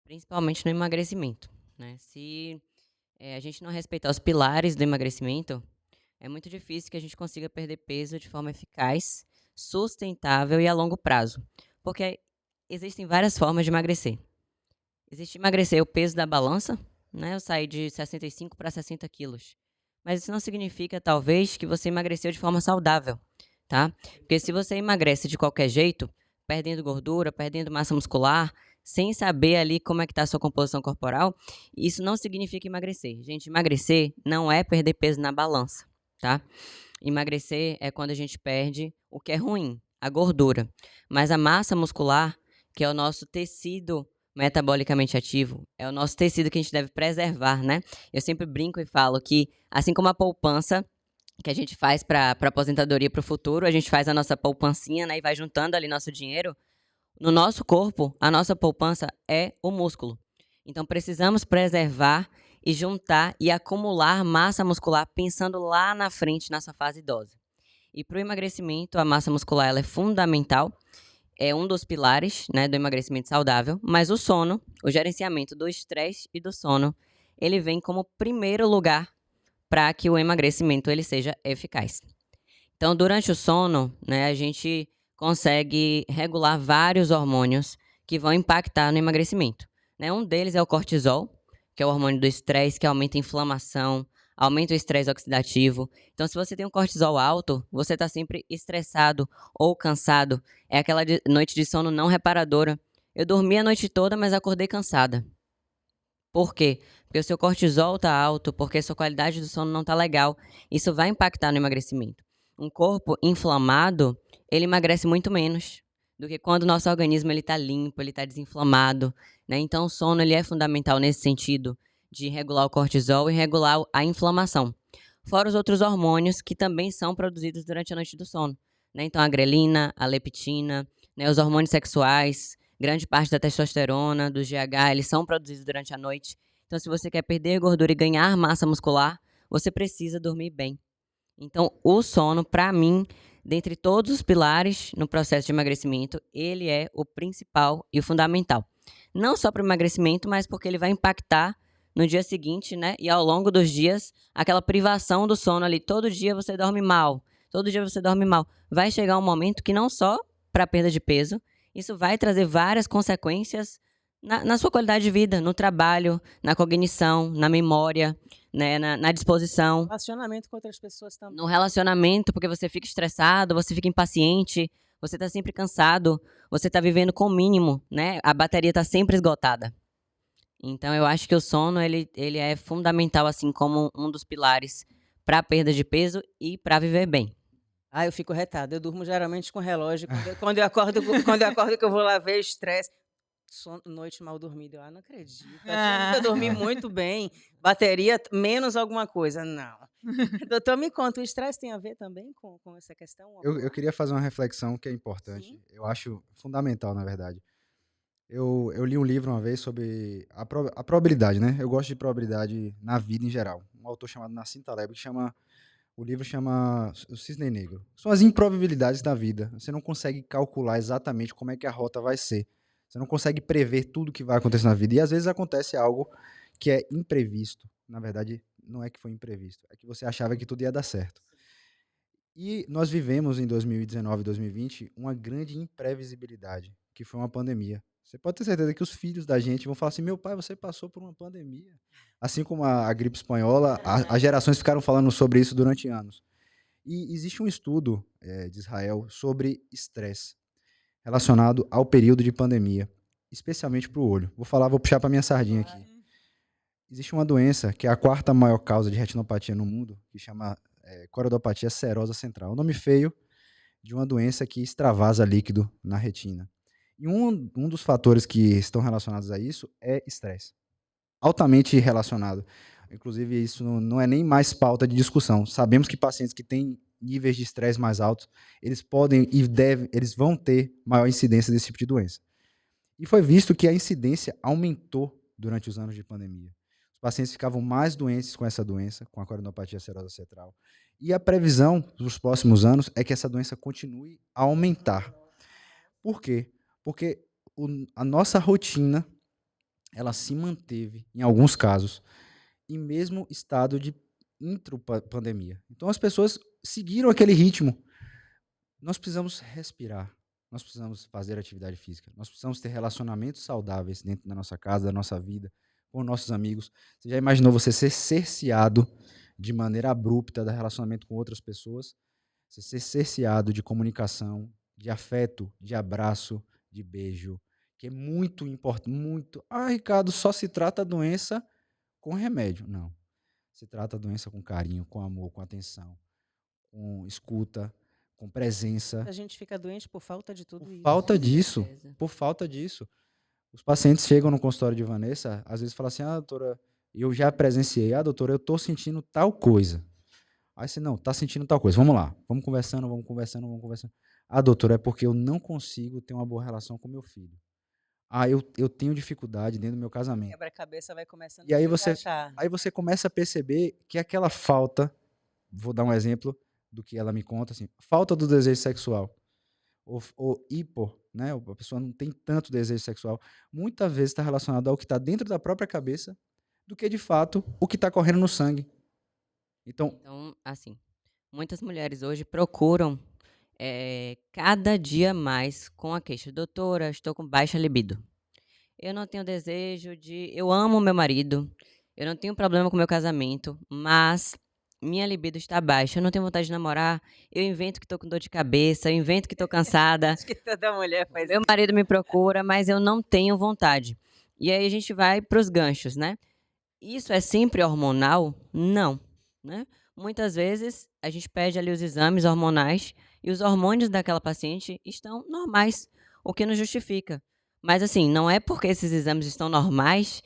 S2: Principalmente no emagrecimento, né? Se a gente não respeitar os pilares do emagrecimento, é muito difícil que a gente consiga perder peso de forma eficaz, sustentável e a longo prazo. Porque existem várias formas de emagrecer. Existe emagrecer o peso da balança, né? Eu saí de 65 para 60 quilos. Mas isso não significa, talvez, que você emagreceu de forma saudável, tá? Porque se você emagrece de qualquer jeito, perdendo gordura, perdendo massa muscular, sem saber ali como é que está a sua composição corporal, isso não significa emagrecer. Gente, emagrecer não é perder peso na balança, tá? Emagrecer é quando a gente perde o que é ruim, a gordura. Mas a massa muscular, que é o nosso tecido metabolicamente ativo, é o nosso tecido que a gente deve preservar, né? Eu sempre brinco e falo que, assim como a poupança que a gente faz para aposentadoria para o futuro, a gente faz a nossa poupancinha, né, e vai juntando ali nosso dinheiro. No nosso corpo, a nossa poupança é o músculo. Então, precisamos preservar e juntar e acumular massa muscular pensando lá na frente, nessa fase idosa. E para o emagrecimento, a massa muscular ela é fundamental, é um dos pilares, né, do emagrecimento saudável, mas o sono, o gerenciamento do estresse e do sono, ele vem como primeiro lugar para que o emagrecimento ele seja eficaz. Então, durante o sono, né, a gente consegue regular vários hormônios que vão impactar no emagrecimento, né? Um deles é o cortisol, que é o hormônio do estresse, que aumenta a inflamação, aumenta o estresse oxidativo. Então, se você tem um cortisol alto, você está sempre estressado ou cansado. É aquela noite de sono não reparadora. Eu dormi a noite toda, mas acordei cansada. Por quê? Porque o seu cortisol está alto, porque a sua qualidade do sono não está legal. Isso vai impactar no emagrecimento. Um corpo inflamado, ele emagrece muito menos do que quando o nosso organismo está limpo, ele está desinflamado, né? Então, o sono ele é fundamental nesse sentido de regular o cortisol e regular a inflamação. Fora os outros hormônios que também são produzidos durante a noite do sono, né? Então, a grelina, a leptina, né? Os hormônios sexuais, grande parte da testosterona, do GH, eles são produzidos durante a noite. Então, se você quer perder gordura e ganhar massa muscular, você precisa dormir bem. Então, o sono, para mim, dentre todos os pilares no processo de emagrecimento, ele é o principal e o fundamental. Não só para o emagrecimento, mas porque ele vai impactar no dia seguinte, né? E ao longo dos dias, aquela privação do sono ali, todo dia você dorme mal, todo dia você dorme mal. Vai chegar um momento que não só para a perda de peso, isso vai trazer várias consequências na sua qualidade de vida, no trabalho, na cognição, na memória, né, na disposição.
S1: Relacionamento com outras pessoas também.
S2: No relacionamento, porque você fica estressado, você fica impaciente, você tá sempre cansado, você tá vivendo com o mínimo, né? A bateria tá sempre esgotada. Então, eu acho que o sono, ele é fundamental, assim, como um dos pilares para a perda de peso e para viver bem.
S1: Ah, eu fico retada. Eu durmo geralmente com relógio. Quando eu acordo que eu vou lá ver estresse. Noite mal dormida. Eu não acredito. Achando que eu dormi muito bem. Bateria, menos alguma coisa. Não. Doutor, me conta, o estresse tem a ver também com essa questão?
S3: Eu queria fazer uma reflexão que é importante.
S1: Sim.
S3: Eu acho fundamental, na verdade. Eu li um livro uma vez sobre a probabilidade, né? Eu gosto de probabilidade na vida em geral. Um autor chamado Nassim Taleb, o livro chama O Cisne Negro. São as improbabilidades da vida. Você não consegue calcular exatamente como é que a rota vai ser. Você não consegue prever tudo que vai acontecer na vida. E às vezes acontece algo que é imprevisto. Na verdade, não é que foi imprevisto. É que você achava que tudo ia dar certo. E nós vivemos em 2019 e 2020 uma grande imprevisibilidade, que foi uma pandemia. Você pode ter certeza que os filhos da gente vão falar assim: meu pai, você passou por uma pandemia. Assim como a gripe espanhola, as gerações ficaram falando sobre isso durante anos. E existe um estudo de Israel sobre estresse relacionado ao período de pandemia, especialmente para o olho. Vou puxar para minha sardinha aqui. Existe uma doença que é a quarta maior causa de retinopatia no mundo, que chama coroidopatia serosa central. É um nome feio de uma doença que extravasa líquido na retina. E um dos fatores que estão relacionados a isso é estresse. Altamente relacionado. Inclusive, isso não é nem mais pauta de discussão. Sabemos que pacientes que têm níveis de estresse mais altos, eles podem e eles vão ter maior incidência desse tipo de doença. E foi visto que a incidência aumentou durante os anos de pandemia. Os pacientes ficavam mais doentes com essa doença, com a coronopatia serosa central. E a previsão dos próximos anos é que essa doença continue a aumentar. Por quê? Porque a nossa rotina, ela se manteve, em alguns casos, em mesmo estado de intro-pandemia. Então as pessoas seguiram aquele ritmo. Nós precisamos respirar, nós precisamos fazer atividade física, nós precisamos ter relacionamentos saudáveis dentro da nossa casa, da nossa vida, com nossos amigos. Você já imaginou você ser cerceado de maneira abrupta do relacionamento com outras pessoas? Você ser cerceado de comunicação, de afeto, de abraço, de beijo, que é muito importante, muito. Ah, Ricardo, só se trata a doença com remédio. Não. Se trata a doença com carinho, com amor, com atenção, com escuta, com presença.
S1: A gente fica doente por falta de tudo
S3: Por
S1: isso.
S3: falta
S2: Com
S3: disso,
S2: certeza.
S3: por falta disso. Os pacientes chegam no consultório de Vanessa, às vezes falam assim, doutora, eu já presenciei, doutora, eu tô sentindo tal coisa. Aí você, não, tá sentindo tal coisa, vamos lá, vamos conversando. Doutora, é porque eu não consigo ter uma boa relação com meu filho. Eu tenho dificuldade dentro do meu casamento.
S1: Quebra-cabeça vai começando
S3: E
S1: a
S3: aí
S1: se
S3: você,
S1: encaixar.
S3: aí você começa a perceber que aquela falta, vou dar um exemplo do que ela me conta, assim, falta do desejo sexual, ou hipo, né? A pessoa não tem tanto desejo sexual, muitas vezes está relacionado ao que está dentro da própria cabeça do que, de fato, o que está correndo no sangue. Então,
S2: Então, assim, muitas mulheres hoje procuram cada dia mais com a queixa: doutora, estou com baixa libido. Eu não tenho desejo de. Eu amo meu marido, eu não tenho problema com meu casamento, mas minha libido está baixa, eu não tenho vontade de namorar, eu invento que estou com dor de cabeça, eu invento que estou cansada.
S1: Acho que toda mulher faz
S2: Meu marido me procura, mas eu não tenho vontade. E aí a gente vai para os ganchos, né? Isso é sempre hormonal? Não, né? Muitas vezes a gente pede ali os exames hormonais e os hormônios daquela paciente estão normais, o que não justifica. Mas assim, não é porque esses exames estão normais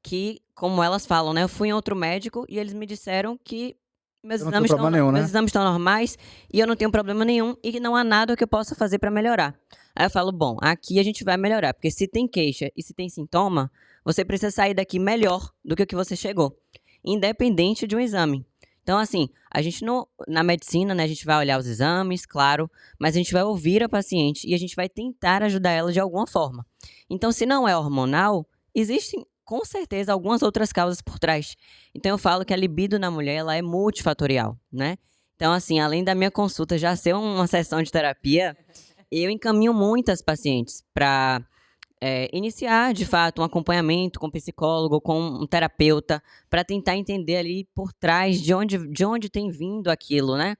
S2: que, como elas falam, né? Eu fui em outro médico e eles me disseram que meus
S3: eu não tenho problema nenhum, né?
S2: exames estão normais e eu não tenho problema nenhum e que não há nada que eu possa fazer para melhorar. Aí eu falo, bom, aqui a gente vai melhorar, porque se tem queixa e se tem sintoma, você precisa sair daqui melhor do que o que você chegou, independente de um exame. Então, assim, a gente não, na medicina, né, a gente vai olhar os exames, claro, mas a gente vai ouvir a paciente e a gente vai tentar ajudar ela de alguma forma. Então, se não é hormonal, existem com certeza algumas outras causas por trás. Então, eu falo que a libido na mulher, ela é multifatorial, né? Então, assim, além da minha consulta já ser uma sessão de terapia, eu encaminho muitas pacientes para iniciar, de fato, um acompanhamento com um psicólogo, com um terapeuta, para tentar entender ali por trás de onde tem vindo aquilo, né?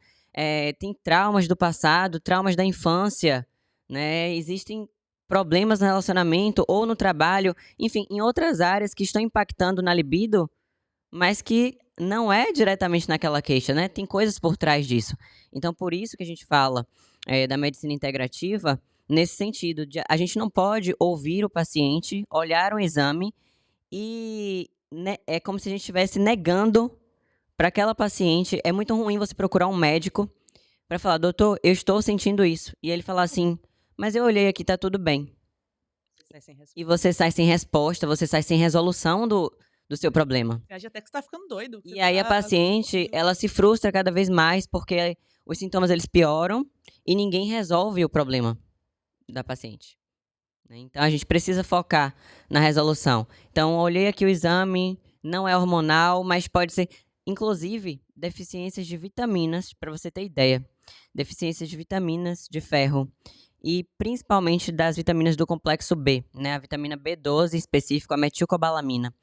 S2: Tem traumas do passado, traumas da infância, né? Existem problemas no relacionamento ou no trabalho, enfim, em outras áreas que estão impactando na libido, mas que não é diretamente naquela queixa, né? Tem coisas por trás disso. Então, por isso que a gente fala da medicina integrativa, nesse sentido, a gente não pode ouvir o paciente, olhar um exame e é como se a gente estivesse negando para aquela paciente. É muito ruim você procurar um médico para falar, doutor, eu estou sentindo isso. E ele falar assim, mas eu olhei aqui, tá tudo bem. E você sai sem resposta, você sai sem resolução do seu problema.
S4: Você acha até que você tá ficando doido.
S2: E aí a paciente, ela se frustra cada vez mais porque os sintomas eles pioram e ninguém resolve o problema da paciente. Então a gente precisa focar na resolução. Então olhei aqui o exame, não é hormonal, mas pode ser, inclusive, deficiências de vitaminas, para você ter ideia. Deficiências de vitaminas, de ferro e principalmente das vitaminas do complexo B, né? A vitamina B12 em específico, a metilcobalamina.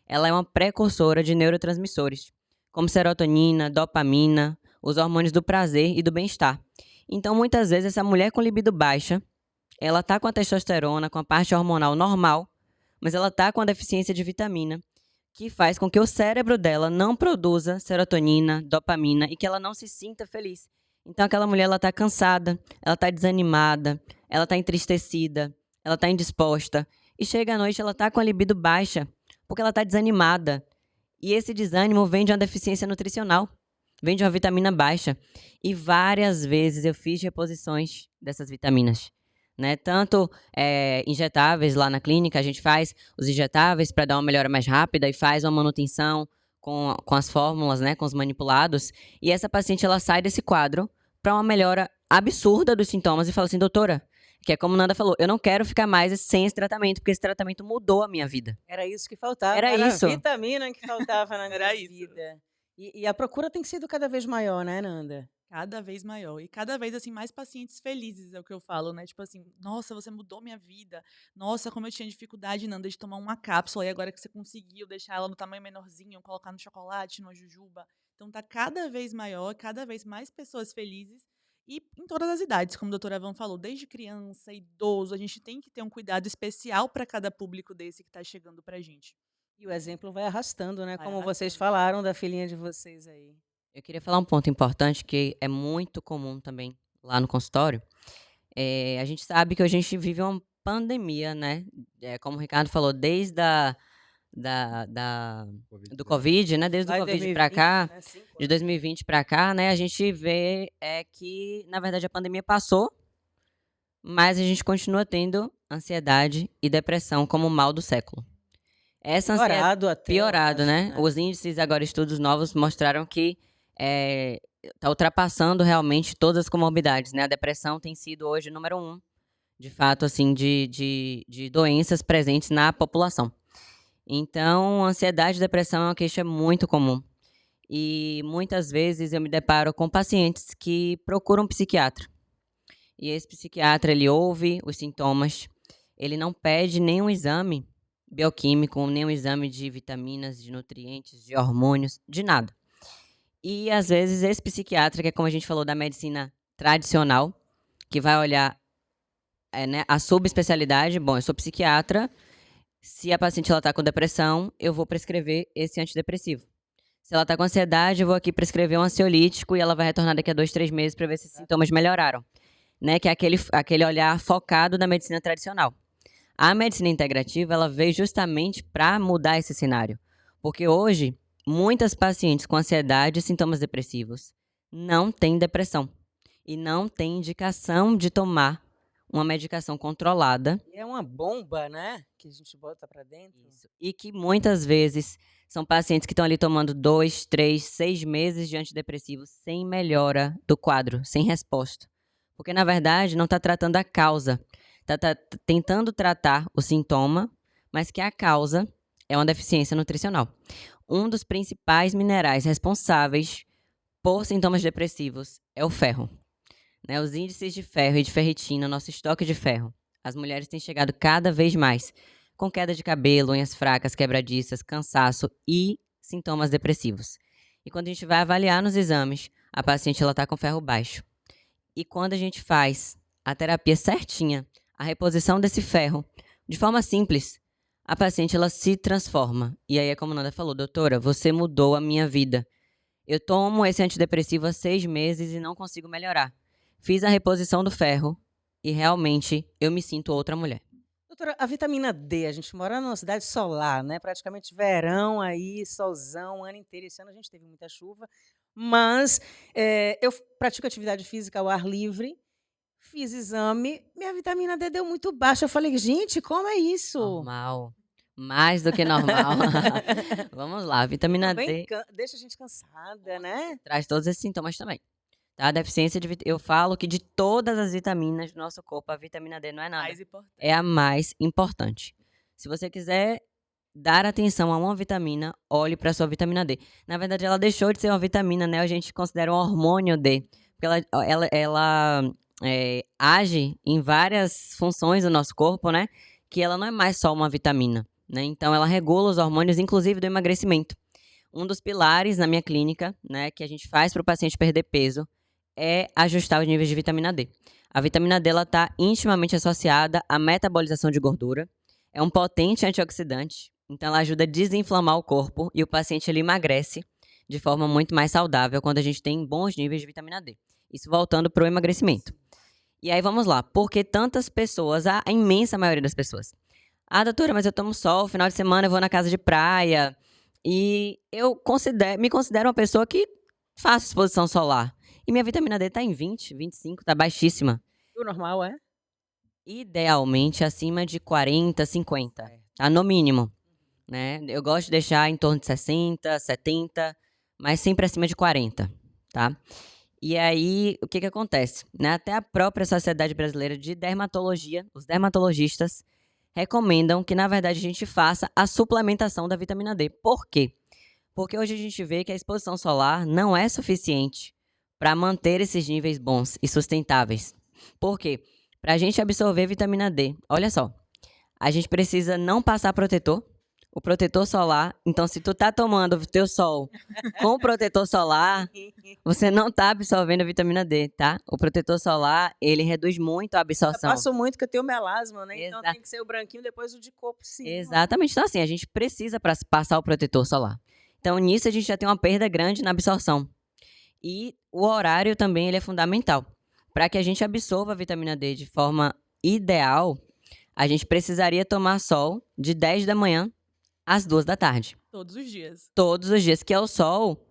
S2: Ela é uma precursora de neurotransmissores, como serotonina, dopamina, os hormônios do prazer e do bem-estar. Então, muitas vezes, essa mulher com libido baixa, ela tá com a testosterona, com a parte hormonal normal, mas ela tá com a deficiência de vitamina, que faz com que o cérebro dela não produza serotonina, dopamina e que ela não se sinta feliz. Então, aquela mulher, ela tá cansada, ela tá desanimada, ela tá entristecida, ela tá indisposta. E chega à noite, ela tá com a libido baixa, porque ela tá desanimada. E esse desânimo vem de uma deficiência nutricional, vem de uma vitamina baixa. E várias vezes eu fiz reposições dessas vitaminas, né? Tanto injetáveis lá na clínica, a gente faz os injetáveis para dar uma melhora mais rápida e faz uma manutenção com as fórmulas, né? Com os manipulados. E essa paciente, ela sai desse quadro para uma melhora absurda dos sintomas e fala assim, doutora, que é como Nanda falou, eu não quero ficar mais sem esse tratamento, porque esse tratamento mudou a minha vida.
S1: Era isso que faltava.
S2: Era isso.
S1: A vitamina que faltava na minha
S4: Era isso.
S1: vida. E a procura tem sido cada vez maior, né, Nanda?
S4: Cada vez maior e cada vez, assim, mais pacientes felizes, é o que eu falo, né, tipo assim: "Nossa, você mudou minha vida. Nossa, como eu tinha dificuldade, Nanda, de tomar uma cápsula e agora que você conseguiu deixar ela no tamanho menorzinho, colocar no chocolate, numa jujuba". Então tá cada vez maior, cada vez mais pessoas felizes e em todas as idades, como a doutora Evan falou, desde criança, idoso, a gente tem que ter um cuidado especial para cada público desse que tá chegando pra gente.
S1: E o exemplo vai arrastando, né,
S4: Vai
S1: como vocês
S4: arrastando.
S1: falaram da filhinha de vocês aí.
S2: Eu queria falar um ponto importante que é muito comum também lá no consultório. A gente sabe que hoje a gente vive uma pandemia, né? Como o Ricardo falou, desde do
S3: Covid-19.
S2: Covid, né? Desde o
S1: Lá em
S2: Covid para
S1: 2020,
S2: cá,
S1: né, 5
S2: de
S1: anos.
S2: 2020 para cá, né? A gente vê que, na verdade, a pandemia passou, mas a gente continua tendo ansiedade e depressão como mal do século. Essa ansiedade
S1: Piorado até, eu
S2: piorado,
S1: acho,
S2: né?
S1: né.
S2: Os índices agora, estudos novos mostraram que está ultrapassando realmente todas as comorbidades, né? A depressão tem sido hoje o número 1, de fato, assim, de doenças presentes na população. Então, ansiedade e depressão é uma queixa muito comum. E muitas vezes eu me deparo com pacientes que procuram um psiquiatra. E esse psiquiatra, ele ouve os sintomas, ele não pede nenhum exame bioquímico, nenhum exame de vitaminas, de nutrientes, de hormônios, de nada. E às vezes esse psiquiatra, que é como a gente falou da medicina tradicional, que vai olhar né, a subespecialidade, bom, eu sou psiquiatra, se a paciente está com depressão, eu vou prescrever esse antidepressivo. Se ela está com ansiedade, eu vou aqui prescrever um ansiolítico e ela vai retornar daqui a 2, 3 meses para ver se os sintomas melhoraram. Né, que é aquele olhar focado na medicina tradicional. A medicina integrativa, ela veio justamente para mudar esse cenário. Porque hoje, muitas pacientes com ansiedade e sintomas depressivos não têm depressão. E não têm indicação de tomar uma medicação controlada.
S1: E é uma bomba, né, que a gente bota pra dentro.
S2: Isso. E que muitas vezes são pacientes que estão ali tomando 2, 3, 6 meses de antidepressivos sem melhora do quadro, sem resposta. Porque, na verdade, não está tratando a causa. Está tentando tratar o sintoma, mas que a causa é uma deficiência nutricional. Um dos principais minerais responsáveis por sintomas depressivos é o ferro. Né? Os índices de ferro e de ferritina, nosso estoque de ferro. As mulheres têm chegado cada vez mais com queda de cabelo, unhas fracas, quebradiças, cansaço e sintomas depressivos. E quando a gente vai avaliar nos exames, a paciente está com ferro baixo. E quando a gente faz a terapia certinha, a reposição desse ferro, de forma simples, a paciente ela se transforma. E aí é como a Nanda falou, doutora, você mudou a minha vida. Eu tomo esse antidepressivo há 6 meses e não consigo melhorar. Fiz a reposição do ferro e realmente eu me sinto outra mulher.
S1: Doutora, a vitamina D, a gente mora numa cidade solar, né? Praticamente verão aí, solzão, o ano inteiro. Esse ano a gente teve muita chuva, mas eu pratico atividade física ao ar livre, fiz exame, minha vitamina D deu muito baixa. Eu falei, gente, como é isso?
S2: Normal. Mais do que normal. Vamos lá, a vitamina
S1: Também
S2: D
S1: deixa a gente cansada, né?
S2: traz todos esses sintomas também. Tá? A deficiência de eu falo que de todas as vitaminas do nosso corpo, a vitamina D não é nada.
S4: Mais importante.
S2: É a mais importante. Se você quiser dar atenção a uma vitamina, olhe para a sua vitamina D. Na verdade, ela deixou de ser uma vitamina, né? A gente considera um hormônio D. Porque ela age em várias funções do nosso corpo, né? Que ela não é mais só uma vitamina, né? Então, ela regula os hormônios, inclusive do emagrecimento. Um dos pilares na minha clínica, né, que a gente faz para o paciente perder peso, é ajustar os níveis de vitamina D. A vitamina D está intimamente associada à metabolização de gordura. É um potente antioxidante, então ela ajuda a desinflamar o corpo e o paciente ele emagrece de forma muito mais saudável quando a gente tem bons níveis de vitamina D. Isso voltando para o emagrecimento. E aí vamos lá, por que tantas pessoas, a imensa maioria das pessoas? Ah, doutora, mas eu tomo sol, final de semana eu vou na casa de praia e eu me considero uma pessoa que faço exposição solar. E minha vitamina D está em 20, 25, está baixíssima.
S1: O normal é?
S2: Idealmente acima de 40, 50, tá? No mínimo, né? Eu gosto de deixar em torno de 60, 70, mas sempre acima de 40, tá? E aí, o que acontece? Né? Até a própria Sociedade Brasileira de Dermatologia, os dermatologistas, recomendam que, na verdade, a gente faça a suplementação da vitamina D. Por quê? Porque hoje a gente vê que a exposição solar não é suficiente para manter esses níveis bons e sustentáveis. Por quê? Para a gente absorver vitamina D, olha só, a gente precisa não passar protetor, o protetor solar. Então, se tu tá tomando o teu sol com protetor solar, você não tá absorvendo a vitamina D, tá? O protetor solar, ele reduz muito a
S1: Eu
S2: absorção.
S1: passo muito que eu tenho melasma, né? Então
S2: Exato.
S1: tem que ser o branquinho, depois o de corpo, sim.
S2: Exatamente. Então, assim, a gente precisa passar o protetor solar. Então, nisso a gente já tem uma perda grande na absorção. E o horário também ele é fundamental. Para que a gente absorva a vitamina D de forma ideal, a gente precisaria tomar sol de 10 da manhã às 2 da tarde.
S4: Todos os dias.
S2: Todos os dias, que é o sol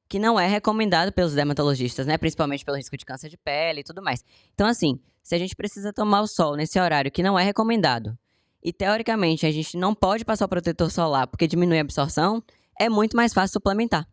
S2: que não é recomendado pelos dermatologistas, né? Principalmente pelo risco de câncer de pele e tudo mais. Então, assim, se a gente precisa tomar o sol nesse horário que não é recomendado, e teoricamente a gente não pode passar o protetor solar porque diminui a absorção, é muito mais fácil suplementar.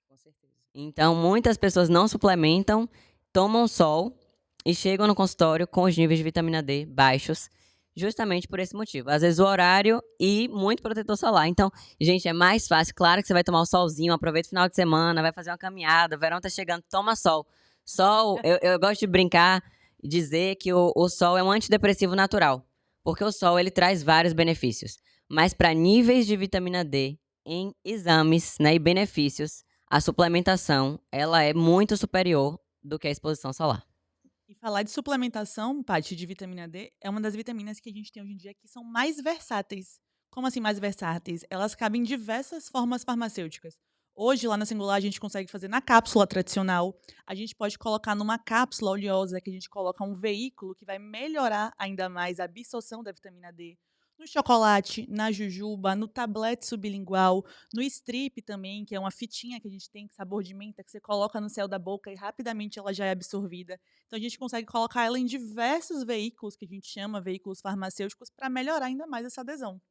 S1: Com certeza.
S2: Então, muitas pessoas não suplementam, tomam sol e chegam no consultório com os níveis de vitamina D baixos, justamente por esse motivo. Às vezes o horário e muito protetor solar. Então, gente, é mais fácil. Claro que você vai tomar o solzinho, aproveita o final de semana, vai fazer uma caminhada, o verão tá chegando, toma sol. Sol, eu gosto de brincar e dizer que o sol é um antidepressivo natural, porque o sol ele traz vários benefícios. Mas para níveis de vitamina D em exames, né, e benefícios, a suplementação ela é muito superior do que a exposição solar.
S4: E falar de suplementação, Paty, de vitamina D, é uma das vitaminas que a gente tem hoje em dia que são mais versáteis. Como assim mais versáteis? Elas cabem em diversas formas farmacêuticas. Hoje, lá na Singular, a gente consegue fazer na cápsula tradicional. A gente pode colocar numa cápsula oleosa, que a gente coloca um veículo que vai melhorar ainda mais a absorção da vitamina D. No chocolate, na jujuba, no tablete sublingual, no strip também, que é uma fitinha que a gente tem, sabor de menta, que você coloca no céu da boca e rapidamente ela já é absorvida. Então a gente consegue colocar ela em diversos veículos, que a gente chama veículos farmacêuticos, para melhorar ainda mais essa adesão.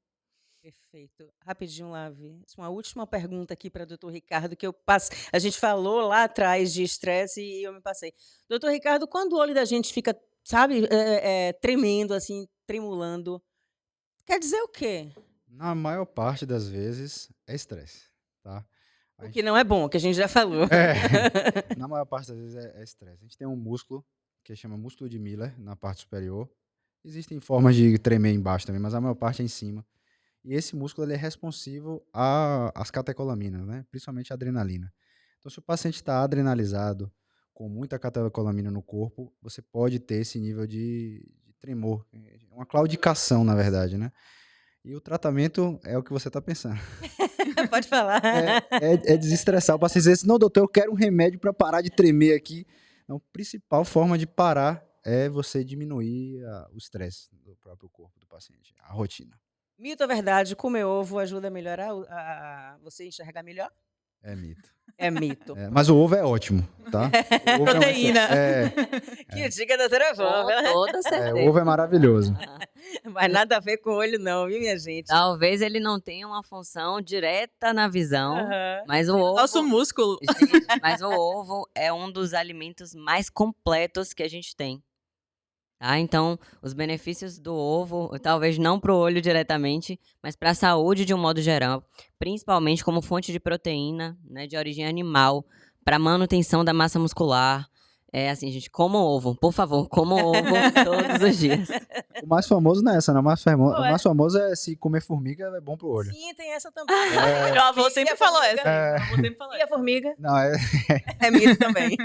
S1: Perfeito. Rapidinho, Lavi. Uma última pergunta aqui para o doutor Ricardo, que eu passei. A gente falou lá atrás de estresse e eu me passei. Doutor Ricardo, quando o olho da gente fica, sabe, tremendo, assim, tremulando, quer dizer o quê?
S3: Na maior parte das vezes é estresse, tá? A
S1: O
S3: gente-
S1: que não é bom, que a gente já falou.
S3: na maior parte das vezes é estresse. A gente tem um músculo que chama músculo de Miller na parte superior. Existem formas de tremer embaixo também, mas a maior parte é em cima. E esse músculo ele é responsivo às catecolaminas, né? Principalmente a adrenalina. Então, se o paciente está adrenalizado, com muita catecolamina no corpo, você pode ter esse nível de tremor. É uma claudicação, na verdade, né? E o tratamento é o que você está pensando.
S1: Pode falar.
S3: É desestressar o paciente. Dizer assim, não, doutor, eu quero um remédio para parar de tremer aqui. Então, a principal forma de parar é você diminuir o estresse do próprio corpo do paciente, a rotina.
S1: Mito ou verdade, comer ovo ajuda a melhorar você enxergar melhor?
S3: É mito.
S1: É mito.
S3: Mas o ovo é ótimo, tá? O ovo
S4: Proteína.
S1: Que dica, doutora
S2: Com
S1: Vânia.
S2: toda certeza.
S3: o ovo é maravilhoso.
S1: Mas nada a ver com o olho não, viu, minha gente?
S2: Talvez ele não tenha uma função direta na visão,
S1: Aham.
S2: mas o ovo...
S4: Nosso músculo.
S2: Gente, mas o ovo é um dos alimentos mais completos que a gente tem. Tá? Então, os benefícios do ovo, talvez não para o olho diretamente, mas para a saúde de um modo geral, principalmente como fonte de proteína, né, de origem animal, para manutenção da massa muscular. É assim, gente, comam ovo, por favor, comam ovo todos os dias.
S3: O mais famoso não é essa, não. O mais
S1: Ué.
S3: famoso é se comer formiga é bom pro olho.
S1: Sim, tem essa também.
S4: Meu avô sempre
S1: E a
S4: falou
S1: formiga?
S4: essa. Meu avô sempre falou
S1: E a formiga?
S3: Não,
S1: É mito também.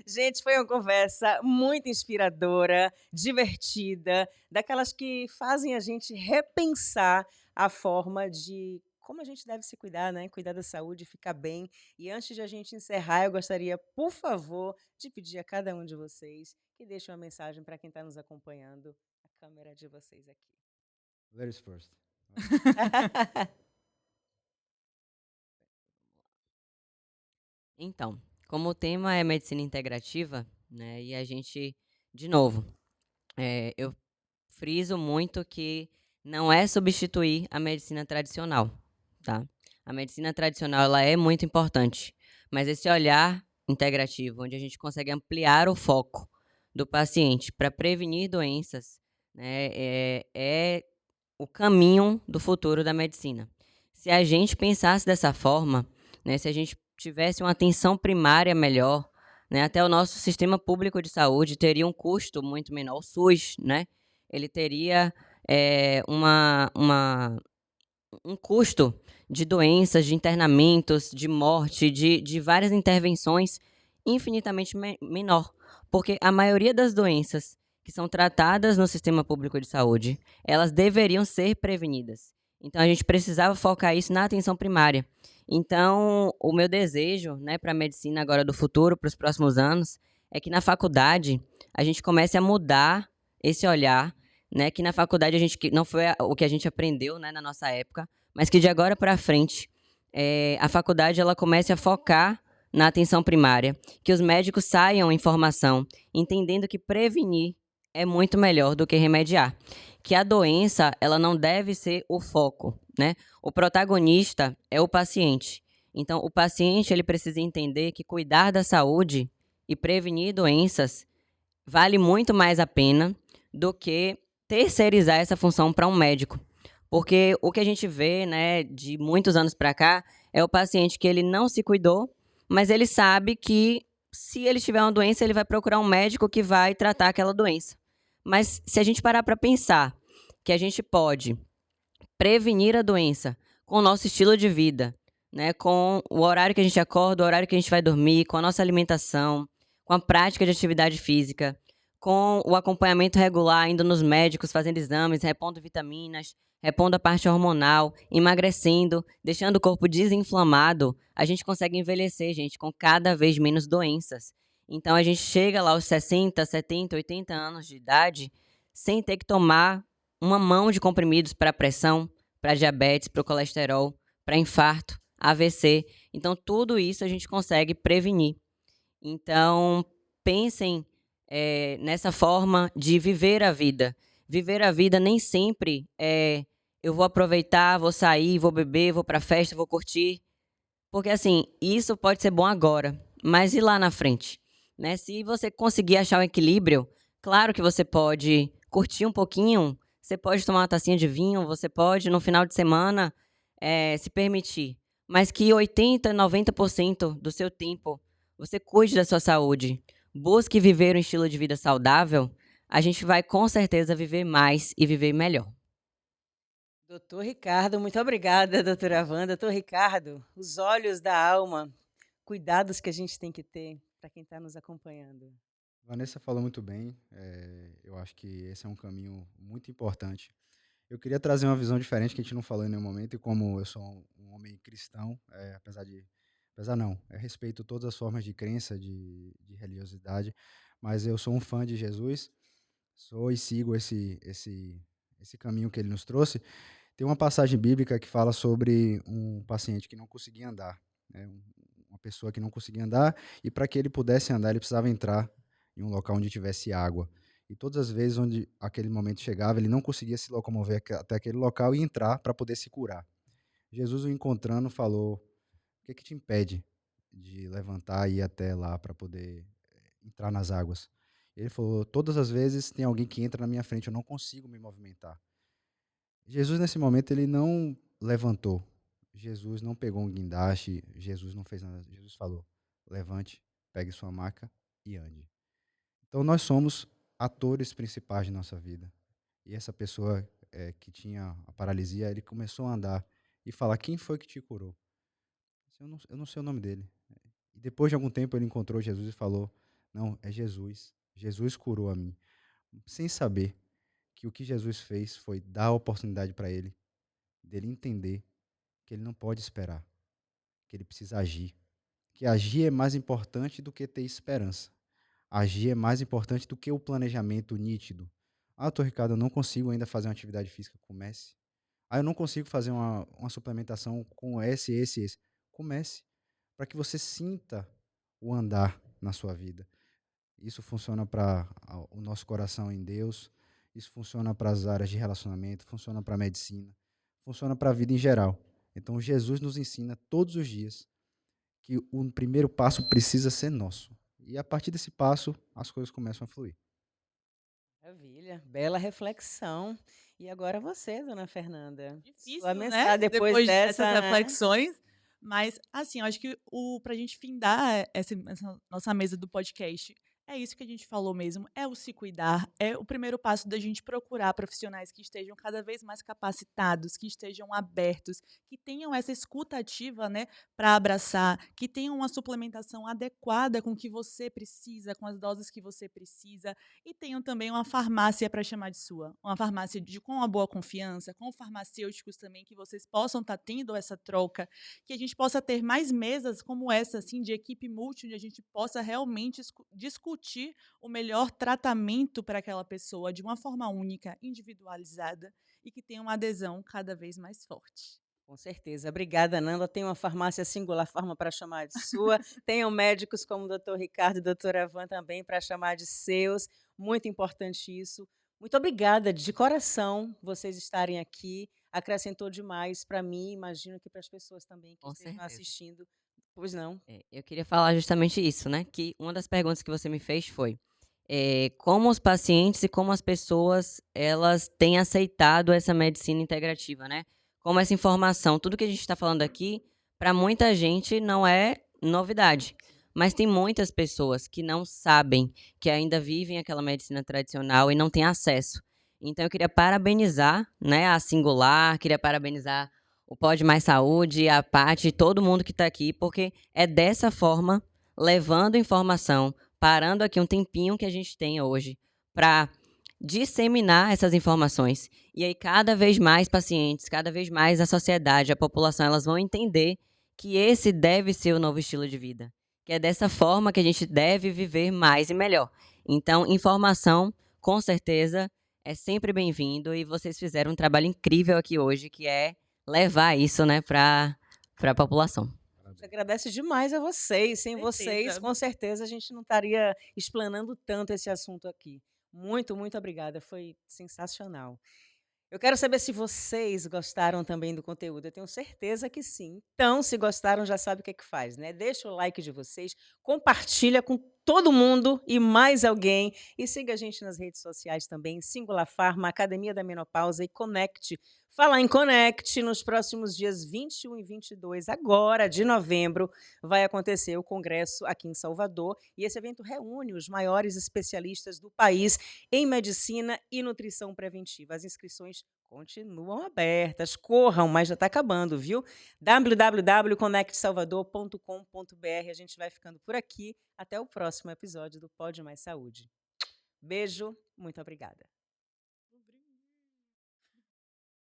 S1: Gente, foi uma conversa muito inspiradora, divertida, daquelas que fazem a gente repensar a forma de como a gente deve se cuidar, né? Cuidar da saúde, ficar bem. E antes de a gente encerrar, eu gostaria, por favor, de pedir a cada um de vocês que deixe uma mensagem para quem está nos acompanhando. A câmera de vocês aqui.
S3: Ladies first.
S2: Então, como o tema é medicina integrativa, né, e a gente, de novo, eu friso muito que não é substituir a medicina tradicional, tá? A medicina tradicional, ela é muito importante, mas esse olhar integrativo, onde a gente consegue ampliar o foco do paciente para prevenir doenças, né, é o caminho do futuro da medicina. Se a gente pensasse dessa forma, né, se a gente tivesse uma atenção primária melhor, né, até o nosso sistema público de saúde teria um custo muito menor. O SUS, né, ele teria um custo de doenças, de internamentos, de morte, de várias intervenções infinitamente menor. Porque a maioria das doenças que são tratadas no sistema público de saúde, elas deveriam ser prevenidas. Então, a gente precisava focar isso na atenção primária. Então, o meu desejo, né, para a medicina agora do futuro, para os próximos anos, é que na faculdade a gente comece a mudar esse olhar, né, que na faculdade a gente que não foi o que a gente aprendeu, né, na nossa época, mas que de agora para frente a faculdade ela comece a focar na atenção primária, que os médicos saiam em formação, entendendo que prevenir é muito melhor do que remediar, que a doença ela não deve ser o foco, né? O protagonista é o paciente. Então, o paciente ele precisa entender que cuidar da saúde e prevenir doenças vale muito mais a pena do que terceirizar essa função para um médico. Porque o que a gente vê, né, de muitos anos para cá, é o paciente que ele não se cuidou, mas ele sabe que se ele tiver uma doença, ele vai procurar um médico que vai tratar aquela doença. Mas se a gente parar para pensar que a gente pode prevenir a doença com o nosso estilo de vida, né, com o horário que a gente acorda, o horário que a gente vai dormir, com a nossa alimentação, com a prática de atividade física, com o acompanhamento regular, indo nos médicos, fazendo exames, repondo vitaminas, repondo a parte hormonal, emagrecendo, deixando o corpo desinflamado, a gente consegue envelhecer, gente, com cada vez menos doenças. Então, a gente chega lá aos 60, 70, 80 anos de idade sem ter que tomar uma mão de comprimidos para pressão, para diabetes, para o colesterol, para infarto, AVC. Então, tudo isso a gente consegue prevenir. Então, pensem nessa forma de viver a vida. Viver a vida nem sempre é eu vou aproveitar, vou sair, vou beber, vou para festa, vou curtir. Porque, assim, isso pode ser bom agora, mas e lá na frente? Né? Se você conseguir achar o equilíbrio, claro que você pode curtir um pouquinho, você pode tomar uma tacinha de vinho, você pode, no final de semana, se permitir. Mas que 80%, 90% do seu tempo você cuide da sua saúde, busque viver um estilo de vida saudável, a gente vai com certeza viver mais e viver melhor.
S1: Doutor Ricardo, muito obrigada, doutora Wanda. Doutor Ricardo, os olhos da alma, cuidados que a gente tem que ter para quem está nos acompanhando.
S3: Vanessa falou muito bem. Eu acho que esse é um caminho muito importante. Eu queria trazer uma visão diferente que a gente não falou em nenhum momento, e como eu sou um homem cristão, apesar não, eu respeito todas as formas de crença, de religiosidade, mas eu sou um fã de Jesus, sou e sigo esse caminho que ele nos trouxe. Tem uma passagem bíblica que fala sobre um paciente que não conseguia andar, né, uma pessoa que não conseguia andar, e para que ele pudesse andar, ele precisava entrar em um local onde tivesse água. E todas as vezes onde aquele momento chegava, ele não conseguia se locomover até aquele local e entrar para poder se curar. Jesus o encontrando falou: "O que que te impede de levantar e ir até lá para poder entrar nas águas?" Ele falou: "Todas as vezes tem alguém que entra na minha frente, eu não consigo me movimentar." Jesus, nesse momento, ele não levantou. Jesus não pegou um guindaste, Jesus não fez nada. Jesus falou: "Levante, pegue sua maca e ande." Então, nós somos atores principais de nossa vida. E essa pessoa que tinha a paralisia, ele começou a andar e falar: "Quem foi que te curou?" Eu não sei o nome dele. E depois de algum tempo, ele encontrou Jesus e falou: "Não, é Jesus. Jesus curou a mim." Sem saber que o que Jesus fez foi dar a oportunidade para ele, dele entender que ele não pode esperar, que ele precisa agir. Que agir é mais importante do que ter esperança. Agir é mais importante do que o planejamento nítido. "Ah, doutor Ricardo, eu não consigo ainda fazer uma atividade física." Comece. "Ah, eu não consigo fazer uma suplementação com esse. Comece, para que você sinta o andar na sua vida. Isso funciona para o nosso coração em Deus, isso funciona para as áreas de relacionamento, funciona para a medicina, funciona para a vida em geral. Então, Jesus nos ensina todos os dias que o primeiro passo precisa ser nosso. E a partir desse passo, as coisas começam a fluir.
S1: Maravilha, bela reflexão. E agora você, dona Fernanda.
S4: Difícil,
S1: Sua
S4: né?
S1: mensagem depois
S4: Depois
S1: dessa,
S4: dessas
S1: né?
S4: reflexões. Mas, assim, eu acho que pra gente findar essa nossa mesa do podcast, é isso que a gente falou mesmo, é o se cuidar, é o primeiro passo da gente procurar profissionais que estejam cada vez mais capacitados, que estejam abertos, que tenham essa escuta ativa, né, para abraçar, que tenham uma suplementação adequada com o que você precisa, com as doses que você precisa, e tenham também uma farmácia para chamar de sua, uma farmácia com uma boa confiança, com farmacêuticos também, que vocês possam estar tendo essa troca, que a gente possa ter mais mesas como essa, assim, de equipe multi, onde a gente possa realmente discutir o melhor tratamento para aquela pessoa de uma forma única, individualizada e que tenha uma adesão cada vez mais forte.
S1: Com certeza. Obrigada, Nanda. Tem uma farmácia singular forma para chamar de sua. Tenham médicos como o doutor Ricardo e a doutora Van também para chamar de seus. Muito importante isso. Muito obrigada de coração vocês estarem aqui. Acrescentou demais para mim, imagino que para as pessoas também que
S2: Com
S1: estejam
S2: certeza.
S1: assistindo. Pois não.
S2: Eu queria falar justamente isso, né? Que uma das perguntas que você me fez foi como os pacientes e como as pessoas elas têm aceitado essa medicina integrativa, né? Como essa informação, tudo que a gente está falando aqui, para muita gente não é novidade. Mas tem muitas pessoas que não sabem, que ainda vivem aquela medicina tradicional e não têm acesso. Então eu queria parabenizar, né, a Singular, queria parabenizar o Pode Mais Saúde, a Paty, todo mundo que está aqui, porque é dessa forma, levando informação, parando aqui um tempinho que a gente tem hoje para disseminar essas informações. E aí cada vez mais pacientes, cada vez mais a sociedade, a população, elas vão entender que esse deve ser o novo estilo de vida. Que é dessa forma que a gente deve viver mais e melhor. Então, informação, com certeza, é sempre bem-vindo e vocês fizeram um trabalho incrível aqui hoje, que é levar isso, né, para a população.
S1: A gente agradece demais a vocês. Sem vocês,
S4: Certeza.
S1: com certeza, a gente não estaria explanando tanto esse assunto aqui. Muito, muito obrigada. Foi sensacional. Eu quero saber se vocês gostaram também do conteúdo. Eu tenho certeza que sim. Então, se gostaram, já sabe o que é que faz, né? Deixa o like de vocês, compartilha com todo mundo e mais alguém. E siga a gente nas redes sociais também, Singular Farma, Academia da Menopausa e Connect. Falar em Connect, nos próximos dias 21 e 22, agora de novembro, vai acontecer o congresso aqui em Salvador. E esse evento reúne os maiores especialistas do país em medicina e nutrição preventiva. As inscrições continuam abertas. Corram, mas já está acabando, viu? www.conectsalvador.com.br. A gente vai ficando por aqui. Até o próximo episódio do Pode Mais Saúde. Beijo, muito obrigada.